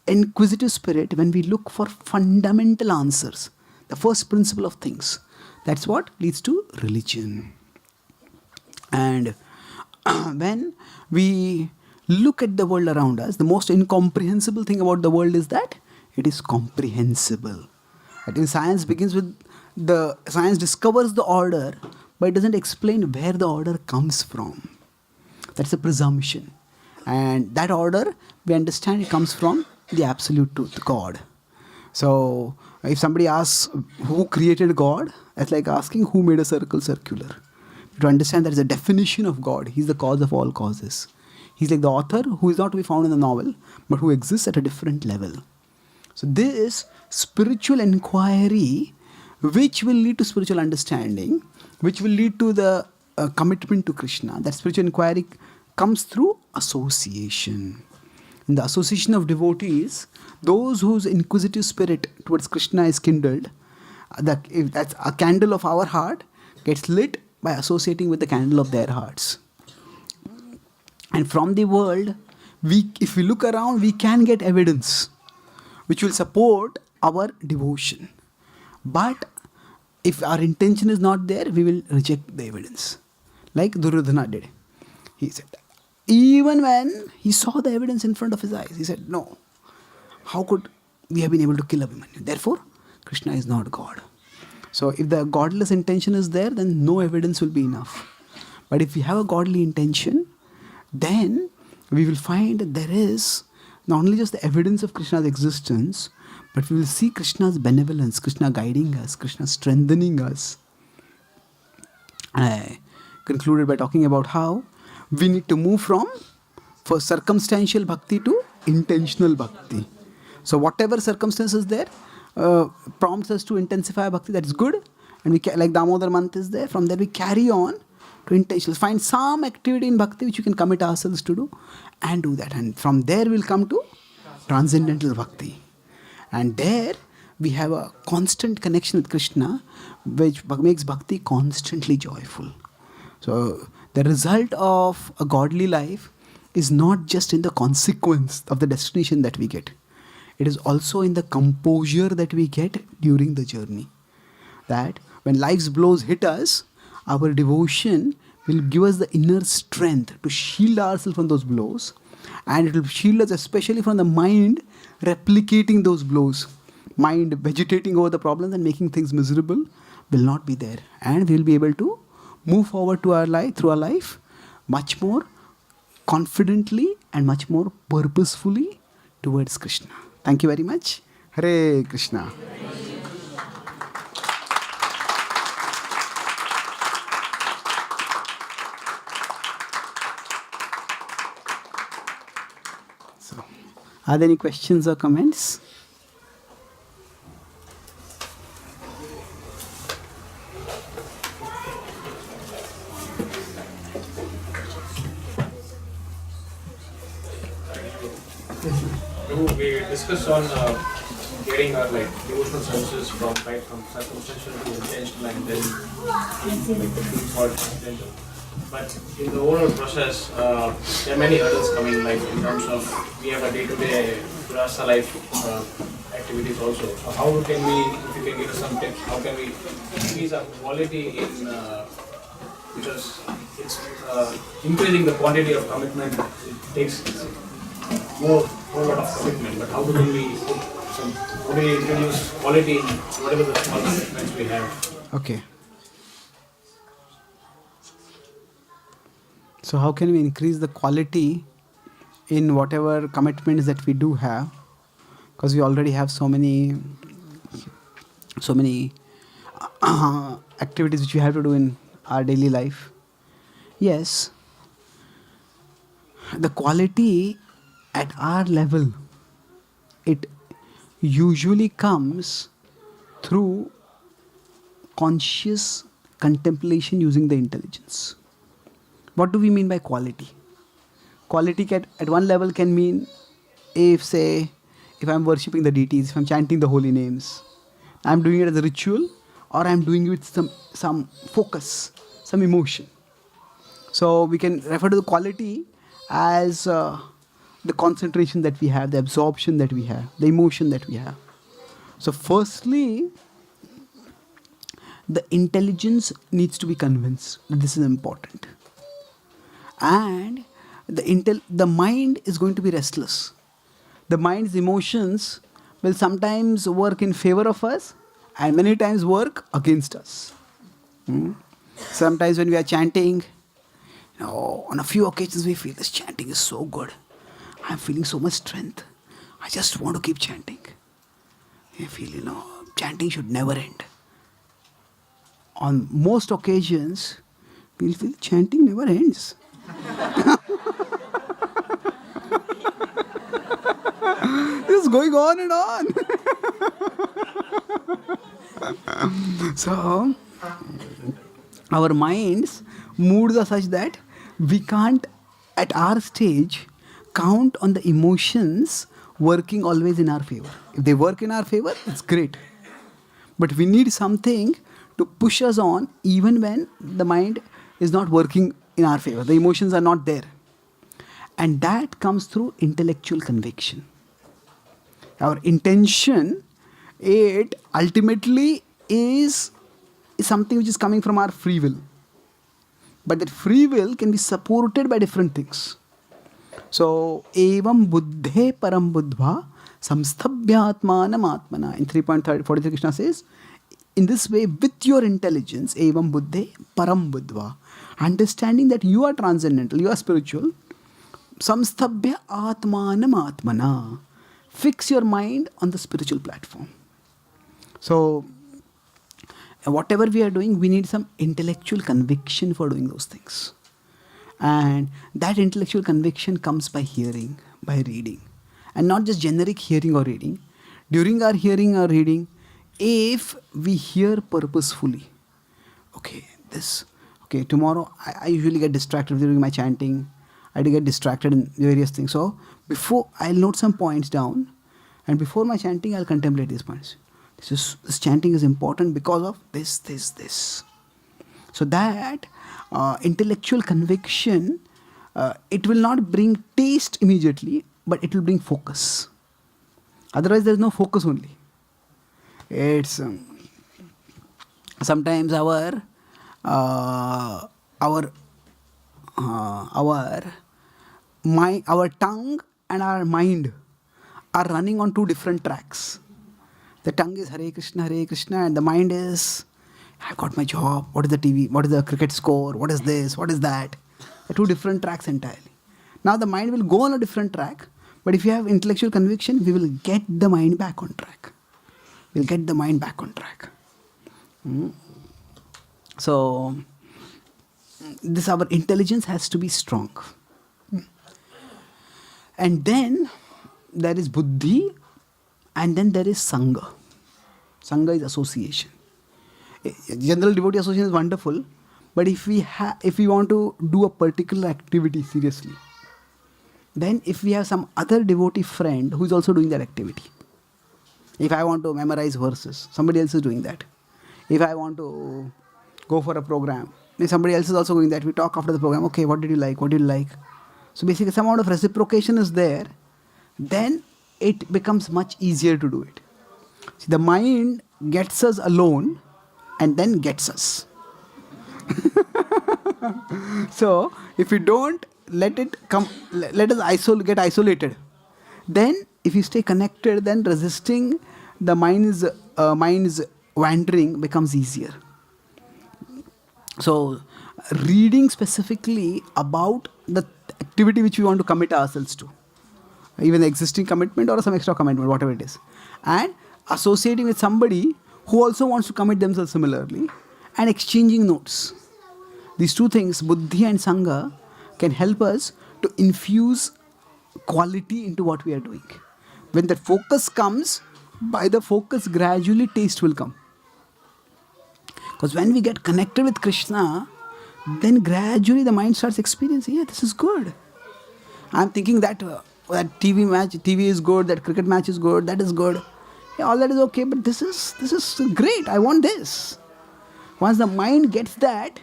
inquisitive spirit, when we look for fundamental answers, the first principle of things, that's what leads to religion. And when we look at the world around us, the most incomprehensible thing about the world is that it is comprehensible. I think science begins with science discovers the order, but it doesn't explain where the order comes from. That's a presumption. And that order, we understand it comes from the absolute truth, God. So if somebody asks who created God, it's like asking who made a circle circular. To understand that is a definition of God. He's the cause of all causes. He's like the author who is not to be found in the novel, but who exists at a different level. So this spiritual inquiry, which will lead to spiritual understanding, which will lead to the commitment to Krishna. That spiritual inquiry comes through association. In the association of devotees, those whose inquisitive spirit towards Krishna is kindled, if that's a candle of our heart gets lit by associating with the candle of their hearts. And from the world, if we look around, we can get evidence which will support our devotion. But if our intention is not there, we will reject the evidence. Like Duryodhana did. He said, even when he saw the evidence in front of his eyes, he said, no, how could we have been able to kill Abhimanyu? Therefore, Krishna is not God. So if the godless intention is there, then no evidence will be enough. But if we have a godly intention, then we will find that there is not only just the evidence of Krishna's existence, but we will see Krishna's benevolence, Krishna guiding us, Krishna strengthening us. I concluded by talking about how we need to move from circumstantial bhakti to intentional bhakti. So whatever circumstance is there prompts us to intensify bhakti, that is good. And we like Damodar month is there, from there we carry on to intentional. Find some activity in bhakti which we can commit ourselves to do and do that. And from there we'll come to transcendental bhakti. And there we have a constant connection with Krishna which makes bhakti constantly joyful. So The result of a godly life is not just in the consequence of the destination that we get. It is also in the composure that we get during the journey. That when life's blows hit us, our devotion will give us the inner strength to shield ourselves from those blows, and it will shield us especially from the mind replicating those blows. Mind vegetating over the problems and making things miserable will not be there, and we will be able to move forward to our life, through our life, much more confidently and much more purposefully towards Krishna. Thank you very much. Hare Krishna. So, are there any questions or comments? We discussed on getting our devotional senses from circumstantial to intentional and then the field called transcendental. But in the overall process, there are many hurdles coming, in terms of we have a day-to-day rasa life activities also. So how can we, if you can give us some tips, how can we increase our quality in because it's increasing the quantity of commitment. It takes more lot of commitment, but how do we introduce quality in whatever the small commitments we have? Okay. So how can we increase the quality in whatever commitments that we do have? Because we already have so many activities which we have to do in our daily life. Yes, the quality at our level, it usually comes through conscious contemplation using the intelligence. What do we mean by quality? Quality at one level can mean if I'm worshipping the deities, if I'm chanting the holy names, I'm doing it as a ritual, or I'm doing it with some focus, some emotion. So we can refer to the quality as the concentration that we have, the absorption that we have, the emotion that we have. So firstly, the intelligence needs to be convinced that this is important. And the mind is going to be restless. The mind's emotions will sometimes work in favor of us and many times work against us. Sometimes when we are chanting, on a few occasions we feel this chanting is so good. I'm feeling so much strength. I just want to keep chanting. I feel, chanting should never end. On most occasions, we'll feel chanting never ends. This is going on and on. So, our minds moods are such that we can't, at our stage, count on the emotions working always in our favor. If they work in our favor, it's great. But we need something to push us on even when the mind is not working in our favor. The emotions are not there. And that comes through intellectual conviction. Our intention, it ultimately is something which is coming from our free will. But that free will can be supported by different things. So, evam buddhe param buddhva samsthabhyatmanam atmana. In 3.43 Krishna says, in this way, with your intelligence, evam buddhe param buddhva, understanding that you are transcendental, you are spiritual, samsthabhya atmanam atmana. Fix your mind on the spiritual platform. So, whatever we are doing, we need some intellectual conviction for doing those things. And that intellectual conviction comes by hearing, by reading. And not just generic hearing or reading. During our hearing or reading, if we hear purposefully, tomorrow I usually get distracted during my chanting. I do get distracted in various things. So before, I'll note some points down. And before my chanting, I'll contemplate these points. This chanting is important because of this. So that intellectual conviction, it will not bring taste immediately, but it will bring focus. Otherwise, there is no focus only. It's sometimes our tongue and our mind are running on two different tracks. The tongue is Hare Krishna, and the mind is, I've got my job, what is the TV, what is the cricket score, what is this, what is that. The two different tracks entirely. Now the mind will go on a different track, but if you have intellectual conviction, we will get the mind back on track. We'll get the mind back on track. So, our intelligence has to be strong. And then there is buddhi, and then there is sangha. Sangha is association. General devotee association is wonderful, but if we want to do a particular activity seriously, then if we have some other devotee friend who is also doing that activity. If I want to memorize verses, somebody else is doing that. If I want to go for a program, if somebody else is also doing that, we talk after the program, okay, what did you like, what did you like? So basically some amount of reciprocation is there, then it becomes much easier to do it. See, the mind gets us alone and then gets us. So if we don't let it come, let us get isolated, then if you stay connected, then resisting the mind's wandering becomes easier. So reading specifically about the activity which we want to commit ourselves to, even the existing commitment or some extra commitment, whatever it is, and associating with somebody who also wants to commit themselves similarly, and exchanging notes. These two things, buddhi and sangha, can help us to infuse quality into what we are doing. When that focus comes, by the focus gradually taste will come. Because when we get connected with Krishna, then gradually the mind starts experiencing, yeah, this is good. I'm thinking that that TV is good, that cricket match is good, that is good. Yeah, all that is okay, but this is great. I want this. Once the mind gets that,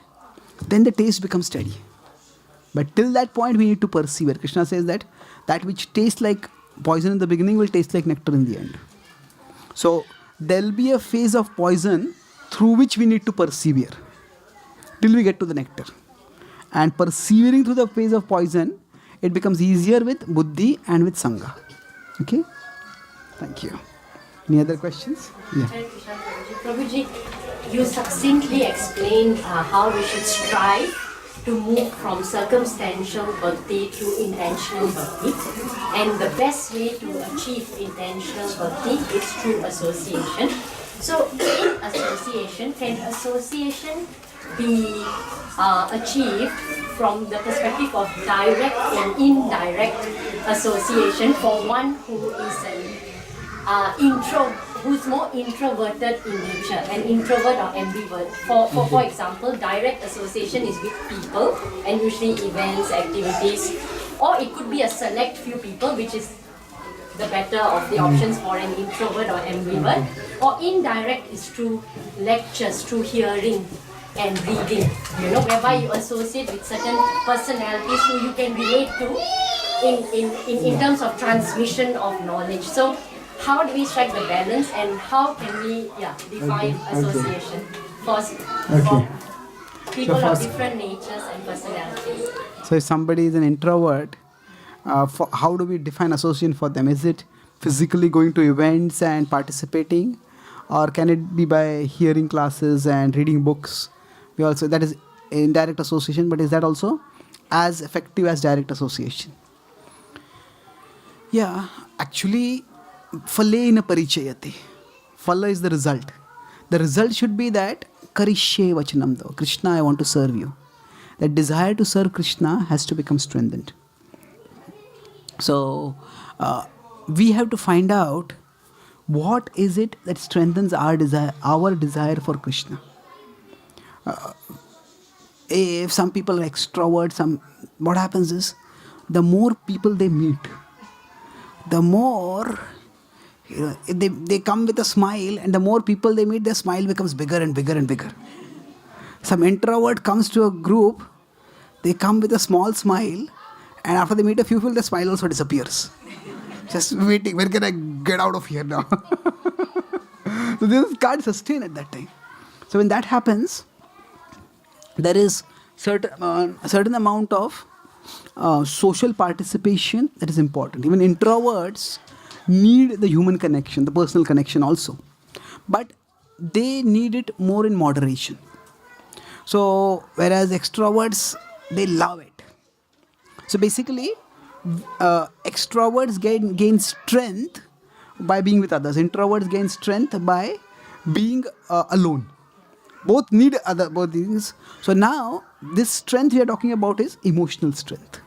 then the taste becomes steady. But till that point, we need to persevere. Krishna says that which tastes like poison in the beginning will taste like nectar in the end. So there will be a phase of poison through which we need to persevere till we get to the nectar. And persevering through the phase of poison, it becomes easier with buddhi and with sangha. Okay? Thank you. Any other questions? Yeah. Hare Krishna, Prabhuji, you succinctly explained how we should strive to move from circumstantial bhakti to intentional bhakti. And the best way to achieve intentional bhakti is through association. So in association, can association be achieved from the perspective of direct and indirect association for one who is who's more introverted in nature, an introvert or ambivert? For example, direct association is with people and usually events, activities, or it could be a select few people, which is the better of the options for an introvert or ambivert. Or indirect is through lectures, through hearing and reading, whereby you associate with certain personalities who you can relate to in terms of transmission of knowledge. So how do we strike the balance, and how can we define association for people of different natures and personalities? So if somebody is an introvert, how do we define association for them? Is it physically going to events and participating, or can it be by hearing classes and reading books? That is indirect association, but is that also as effective as direct association? Yeah, actually, phalena parichayate. Phala is the result. The result should be that karishye vachanam do. Krishna, I want to serve you. That desire to serve Krishna has to become strengthened. So, we have to find out what is it that strengthens our desire for Krishna. If some people are extroverts, what happens is, the more people they meet, the more they come with a smile, and the more people they meet, their smile becomes bigger and bigger and bigger. Some introvert comes to a group, they come with a small smile, and after they meet a few people, the smile also disappears. Just waiting, when can I get out of here now? So this can't sustain at that time. So when that happens, there is a certain amount of social participation that is important. Even introverts need the human connection, the personal connection also. But they need it more in moderation. So whereas extroverts, they love it. So basically, extroverts gain strength by being with others. Introverts gain strength by being alone. Both need both things. So now, this strength we are talking about is emotional strength.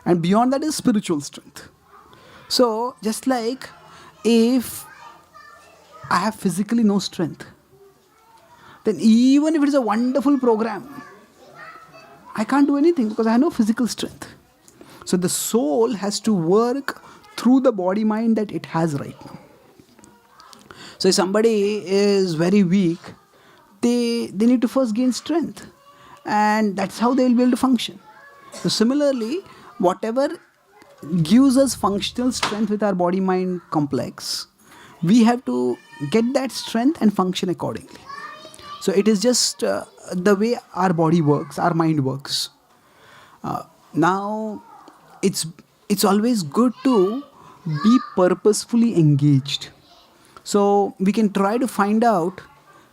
And beyond that is spiritual strength. So, just like if I have physically no strength, then even if it is a wonderful program, I can't do anything because I have no physical strength. So the soul has to work through the body mind that it has right now. So if somebody is very weak, they need to first gain strength. And that's how they will be able to function. So similarly, whatever gives us functional strength with our body-mind complex, we have to get that strength and function accordingly. So it is just the way our body works, our mind works. Now, it's always good to be purposefully engaged. So we can try to find out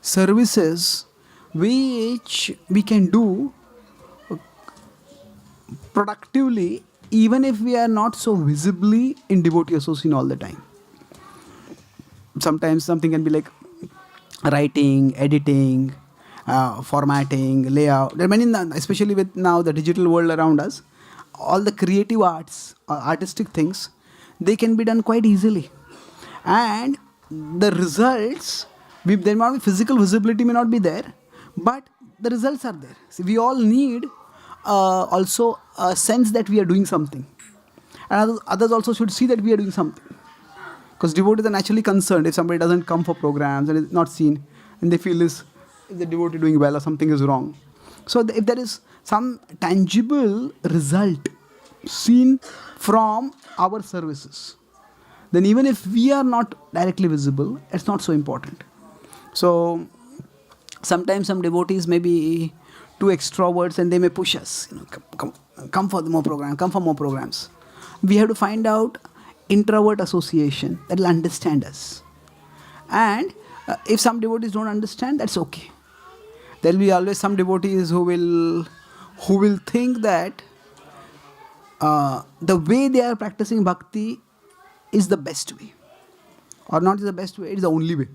services which we can do productively even if we are not so visibly in devotee association all the time. Sometimes something can be like writing, editing, formatting, layout. There are many, especially with now the digital world around us, all the creative arts, artistic things, they can be done quite easily. And the results, there might be physical visibility may not be there, but the results are there. See, we all need also a sense that we are doing something. And others also should see that we are doing something. Because devotees are naturally concerned if somebody doesn't come for programs and is not seen, and they feel is the devotee doing well or something is wrong. So if there is some tangible result seen from our services, then even if we are not directly visible, it's not so important. So sometimes some devotees may be too extroverts and they may push us, come for more programs, come for more programs. We have to find out introvert association that will understand us. And if some devotees don't understand, that's okay. There will be always some devotees who will think that the way they are practicing bhakti is the best way. Or not is the best way, it is the only way.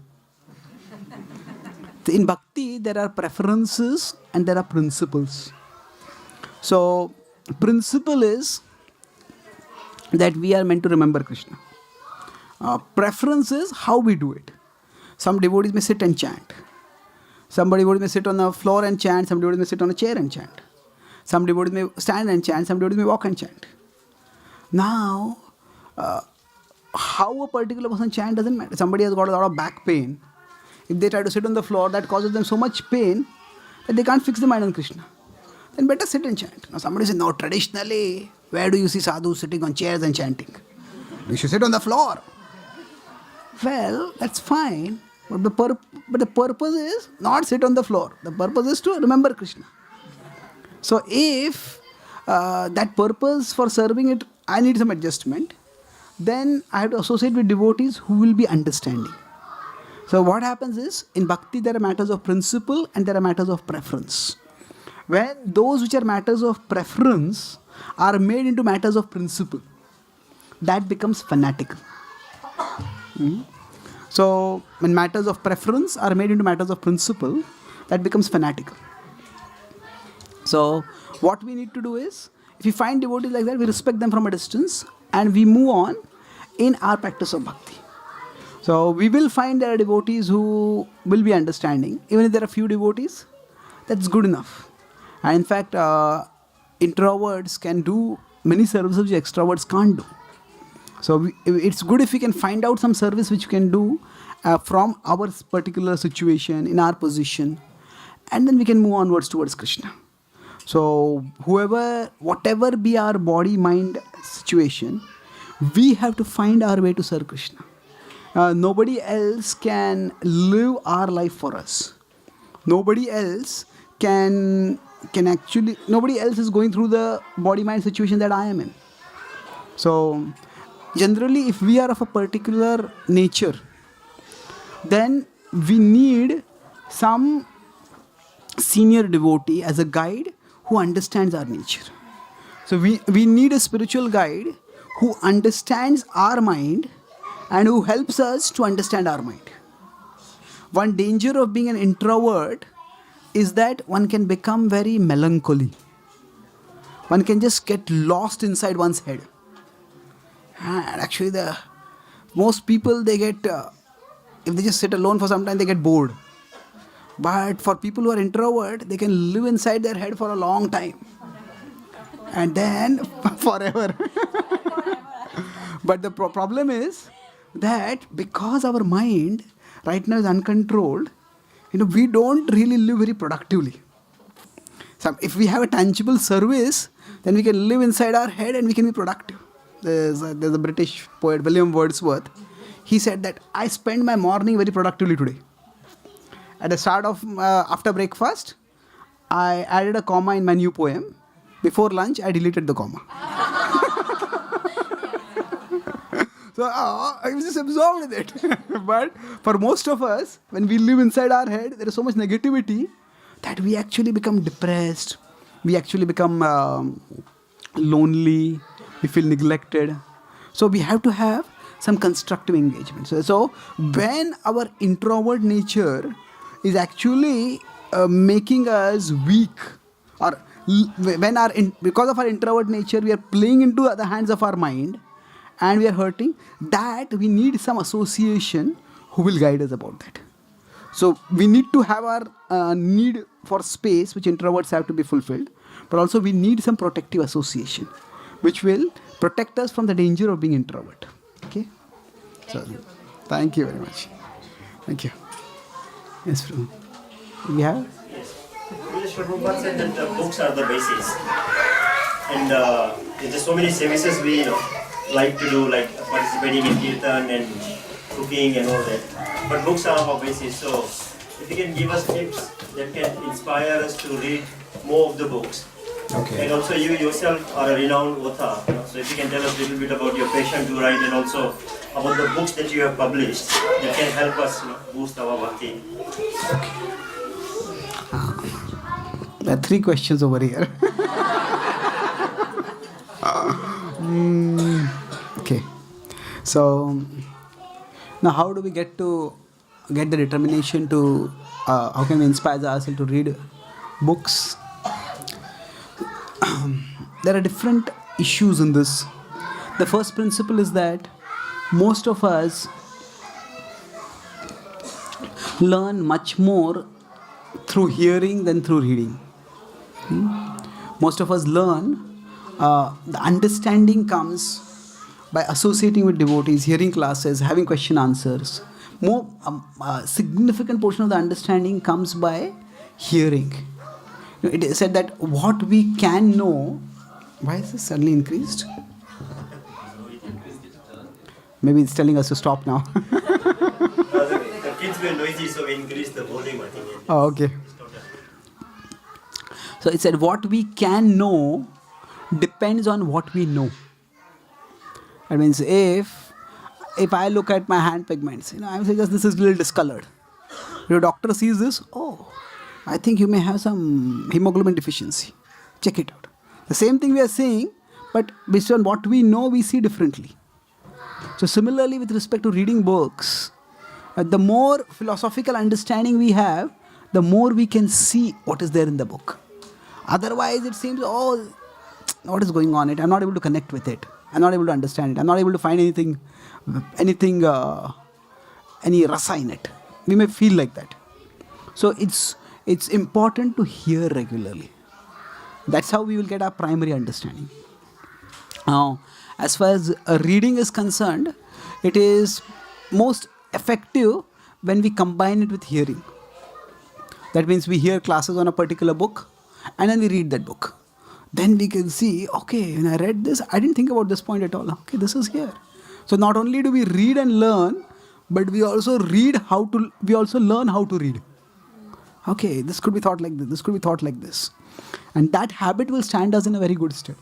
In bhakti, there are preferences and there are principles. So, principle is that we are meant to remember Krishna. Preference is how we do it. Some devotees may sit and chant. Some devotees may sit on the floor and chant. Some devotees may sit on a chair and chant. Some devotees may stand and chant. Some devotees may walk and chant. Now, how a particular person chant doesn't matter. Somebody has got a lot of back pain. If they try to sit on the floor, that causes them so much pain that they can't fix the mind on Krishna. Then better sit and chant. Now somebody says, no, traditionally, where do you see sadhus sitting on chairs and chanting? You should sit on the floor. Well, that's fine. But the purpose is not sit on the floor. The purpose is to remember Krishna. So if that purpose for serving it, I need some adjustment, then I have to associate with devotees who will be understanding. So what happens is, in bhakti there are matters of principle and there are matters of preference. When those which are matters of preference are made into matters of principle, that becomes fanatical. So when matters of preference are made into matters of principle, that becomes fanatical. So what we need to do is, if we find devotees like that, we respect them from a distance and we move on in our practice of bhakti. So we will find there are devotees who will be understanding. Even if there are few devotees, that's good enough. And in fact, introverts can do many services which extroverts can't do. So it's good if we can find out some service which we can do from our particular situation, in our position. and then we can move onwards towards Krishna. So whatever be our body-mind situation, we have to find our way to serve Krishna. Nobody else can live our life for us. Nobody else nobody else is going through the body-mind situation that I am in. So generally, if we are of a particular nature, then we need some senior devotee as a guide who understands our nature. So we need a spiritual guide who understands our mind and who helps us to understand our mind. One danger of being an introvert is that one can become very melancholy. One can just get lost inside one's head. And actually, most people, they get, if they just sit alone for some time, they get bored. But for people who are introvert, they can live inside their head for a long time. And then forever. But the problem is that because our mind right now is uncontrolled, we don't really live very productively. So if we have a tangible service, then we can live inside our head and we can be productive. There's a British poet, William Wordsworth. He said that I spent my morning very productively today. At the start of, after breakfast, I added a comma in my new poem. Before lunch, I deleted the comma. So I was just absorbed with it. But for most of us, when we live inside our head, there is so much negativity that we actually become depressed. We actually become lonely. We feel neglected. So we have to have some constructive engagement. So when our introvert nature is actually making us weak, or when because of our introvert nature, we are playing into the hands of our mind and we are hurting, that we need some association who will guide us about that. So we need to have our need for space, which introverts have to be fulfilled, but also we need some protective association, which will protect us from the danger of being introvert. Okay? Thank you very much. Thank you. Yes, Prabhu. We have? Yes. Prabhupada said that books are the basis. And there's so many services we like to do, like participating in kirtan and cooking and all that. But books are our basis. So if you can give us tips that can inspire us to read more of the books. Okay. And also you yourself are a renowned author. So if you can tell us a little bit about your passion to write and also about the books that you have published that can help us boost our bhakti. Okay. There are 3 questions over here. Okay. So now how do we get the determination to, how can we inspire ourselves to read books? There are different issues in this. The first principle is that most of us learn much more through hearing than through reading. Most of us learn, the understanding comes by associating with devotees, hearing classes, having question answers. More significant portion of the understanding comes by hearing. It is said that what we can know. Why is this suddenly increased? Maybe it's telling us to stop now. The kids were noisy, so we increased the volume, I think. Oh, okay. So it said what we can know depends on what we know. That means if I look at my hand pigments, I'm saying this is a little discolored. Your doctor sees this, I think you may have some hemoglobin deficiency. Check it out. The same thing we are saying, but based on what we know, we see differently. So similarly, with respect to reading books, the more philosophical understanding we have, the more we can see what is there in the book. Otherwise, it seems, what is going on? I'm not able to connect with it. I'm not able to understand it. I'm not able to find anything, any rasa in it. We may feel like that. So it's important to hear regularly. That's how we will get our primary understanding. Now, as far as reading is concerned, it is most effective when we combine it with hearing. That means we hear classes on a particular book and then we read that book. Then we can see, okay, when I read this, I didn't think about this point at all. Okay, this is here. So not only do we read and learn, but we also learn how to read. Okay, this could be thought like this, this could be thought like this. And that habit will stand us in a very good stead.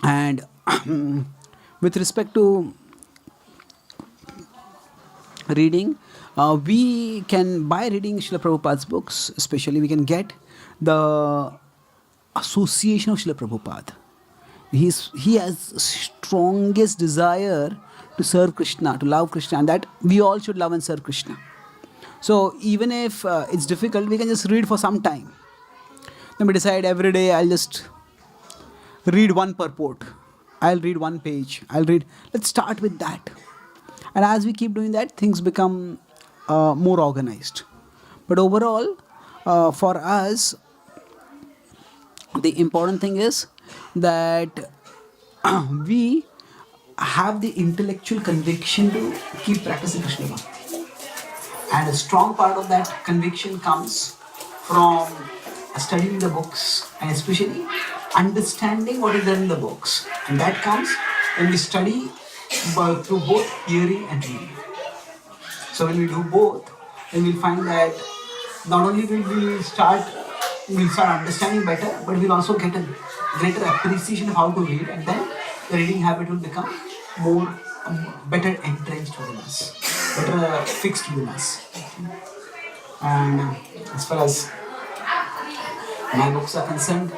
And with respect to reading, we can, by reading Srila Prabhupada's books, especially, we can get the association of Srila Prabhupada. He has strongest desire to serve Krishna, to love Krishna, and that we all should love and serve Krishna. So even if it's difficult, we can just read for some time. Then we decide every day I'll just read one purport. I'll read one page. Let's start with that. And as we keep doing that, things become more organized. But overall, for us, the important thing is that we have the intellectual conviction to keep practicing Krishna Bhakti. And a strong part of that conviction comes from studying the books and especially understanding what is there in the books. And that comes when we study through both hearing and reading. So when we do both, then we'll find that not only will we'll start understanding better, but we'll also get a greater appreciation of how to read, and then the reading habit will become better entrenched within us, better fixed within us. And as far as my books are concerned,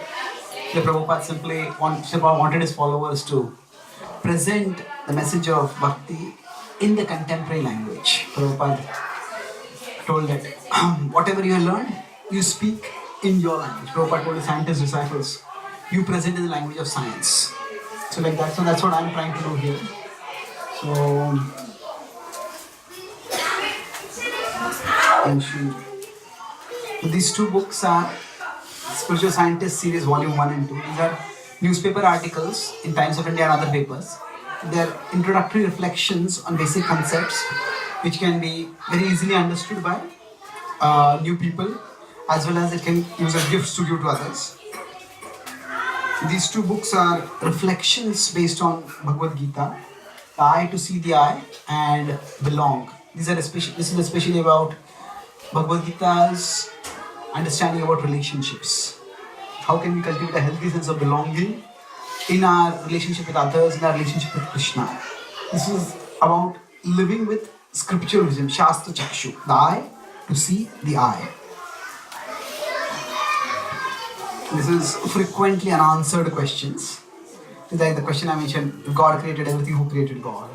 the Prabhupada simply wanted his followers to present the message of bhakti in the contemporary language. Prabhupada told that whatever you have learned, you speak in your language. Prabhupada told his scientist disciples, you present in the language of science. So like that, so that's what I'm trying to do here. So these two books are Spiritual Scientist Series Volume 1 and 2. These are newspaper articles in Times of India and other papers. They are introductory reflections on basic concepts which can be very easily understood by new people, as well as it can use as gifts to give to others. These two books are reflections based on Bhagavad Gita, The Eye to See the Eye and Belong. This is especially about Bhagavad Gita's understanding about relationships. How can we cultivate a healthy sense of belonging in our relationship with others, in our relationship with Krishna. This is about living with scriptural vision, Shastra Chakshu, the eye to see the eye. This is frequently unanswered questions. Like the question I mentioned, if God created everything, who created God?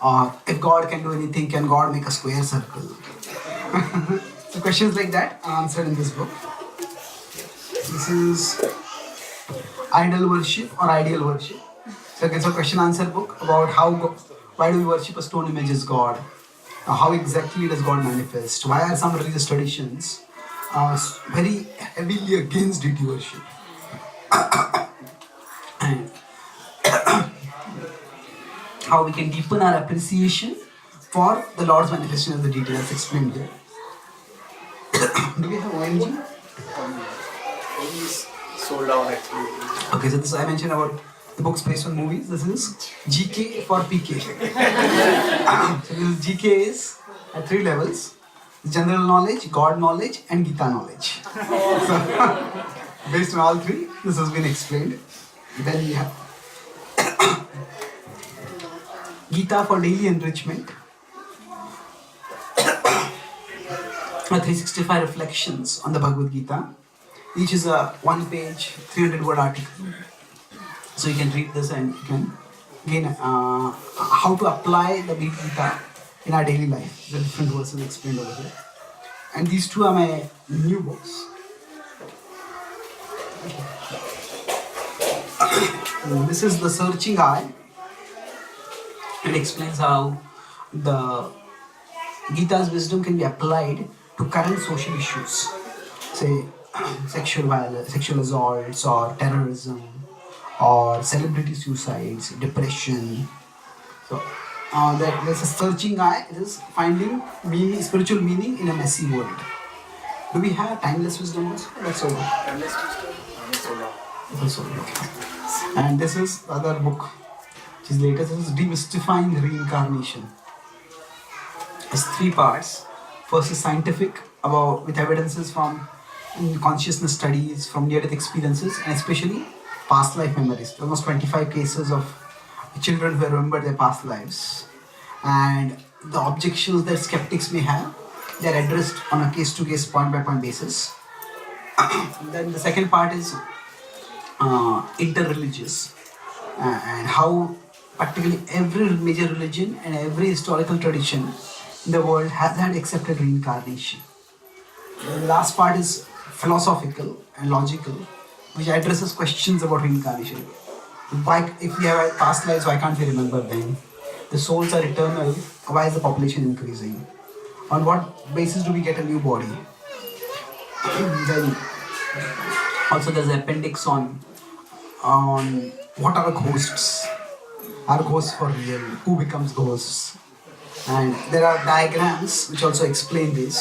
Or if God can do anything, can God make a square circle? So questions like that are answered in this book. This is idol worship or ideal worship. So it's a question answer book about why do we worship a stone image as God? How exactly does God manifest? Why are some religious traditions very heavily against deity worship? And how we can deepen our appreciation for the Lord's manifestation as the deity. That's explained here. Do we have OMG? Movies sold out actually. Okay, so this I mentioned about the books based on movies. This is GK for PK. So this GK is at 3 levels: general knowledge, God knowledge, and Gita knowledge. So based on all 3, this has been explained. Then we have Gita for daily enrichment. 365 reflections on the Bhagavad Gita. Each is a 1-page, 300-word article. So you can read this and you can gain how to apply the Gita in our daily life. The different verses explained over here. And these 2 are my new books. This is The Searching Eye. It explains how the Gita's wisdom can be applied to current social issues, say sexual violence, sexual assaults, or terrorism, or celebrity suicides, depression. So there's a searching eye. It is finding meaning, spiritual meaning in a messy world. Do we have timeless wisdom also? That's over. Timeless wisdom? It's over. That's over. Okay. And this is the other book, which is latest. This is Demystifying Reincarnation. It's 3 parts. First is scientific, with evidences from consciousness studies, from near-death experiences, and especially past life memories. Almost 25 cases of children who remember their past lives. And the objections that skeptics may have, they are addressed on a case-to-case, point-by-point basis. Then the second part is interreligious, and how practically every major religion and every historical tradition in the world has had accepted reincarnation. The last part is philosophical and logical, which addresses questions about reincarnation. Why, if we have past lives, why can't we remember them? The souls are eternal, why is the population increasing? On what basis do we get a new body? Then also there's an appendix on what are ghosts? Are ghosts for real? Who becomes ghosts? And there are diagrams which also explain this.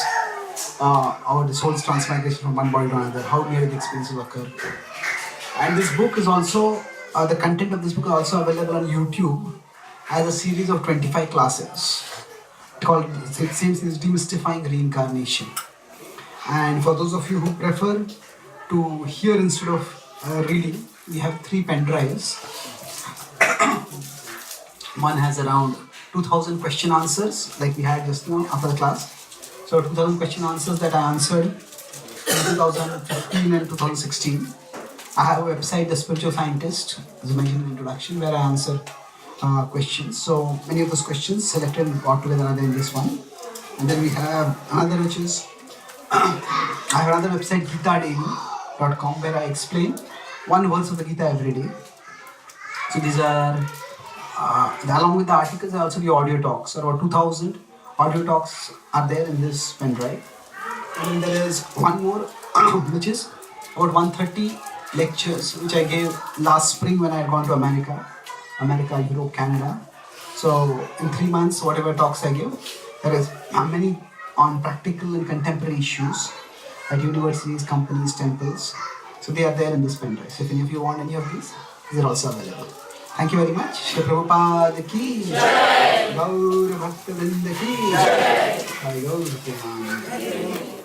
Our the soul's transmigration from one body to another, how near the experiences occur. And this book is also, the content of this book is also available on YouTube as a series of 25 classes called, it seems, is Demystifying Reincarnation. And for those of you who prefer to hear instead of reading, we have 3 pen drives. One has around 2000 question answers, like we had just now after the class. So 2000 question answers that I answered in 2015 and 2016. I have a website, The Spiritual Scientist, as I mentioned in the introduction, where I answer questions. So many of those questions selected and brought together are there in this one. And then we have another which is, I have another website, gitadaily.com, where I explain one verse of the Gita every day. So these are, along with the articles, are also the audio talks. So about 2000 audio talks are there in this pen drive. And then there is one more, which is about 130 lectures, which I gave last spring when I had gone to America, Europe, Canada. So in 3 months, whatever talks I give, there is many on practical and contemporary issues at universities, companies, temples. So they are there in this pen drive. So if any of you want any of these are also available. Thank you very much. Shri Prabhupada ki jai. Gaur Bhaktivedanta ki jai. Gaur Bhaktivedanta.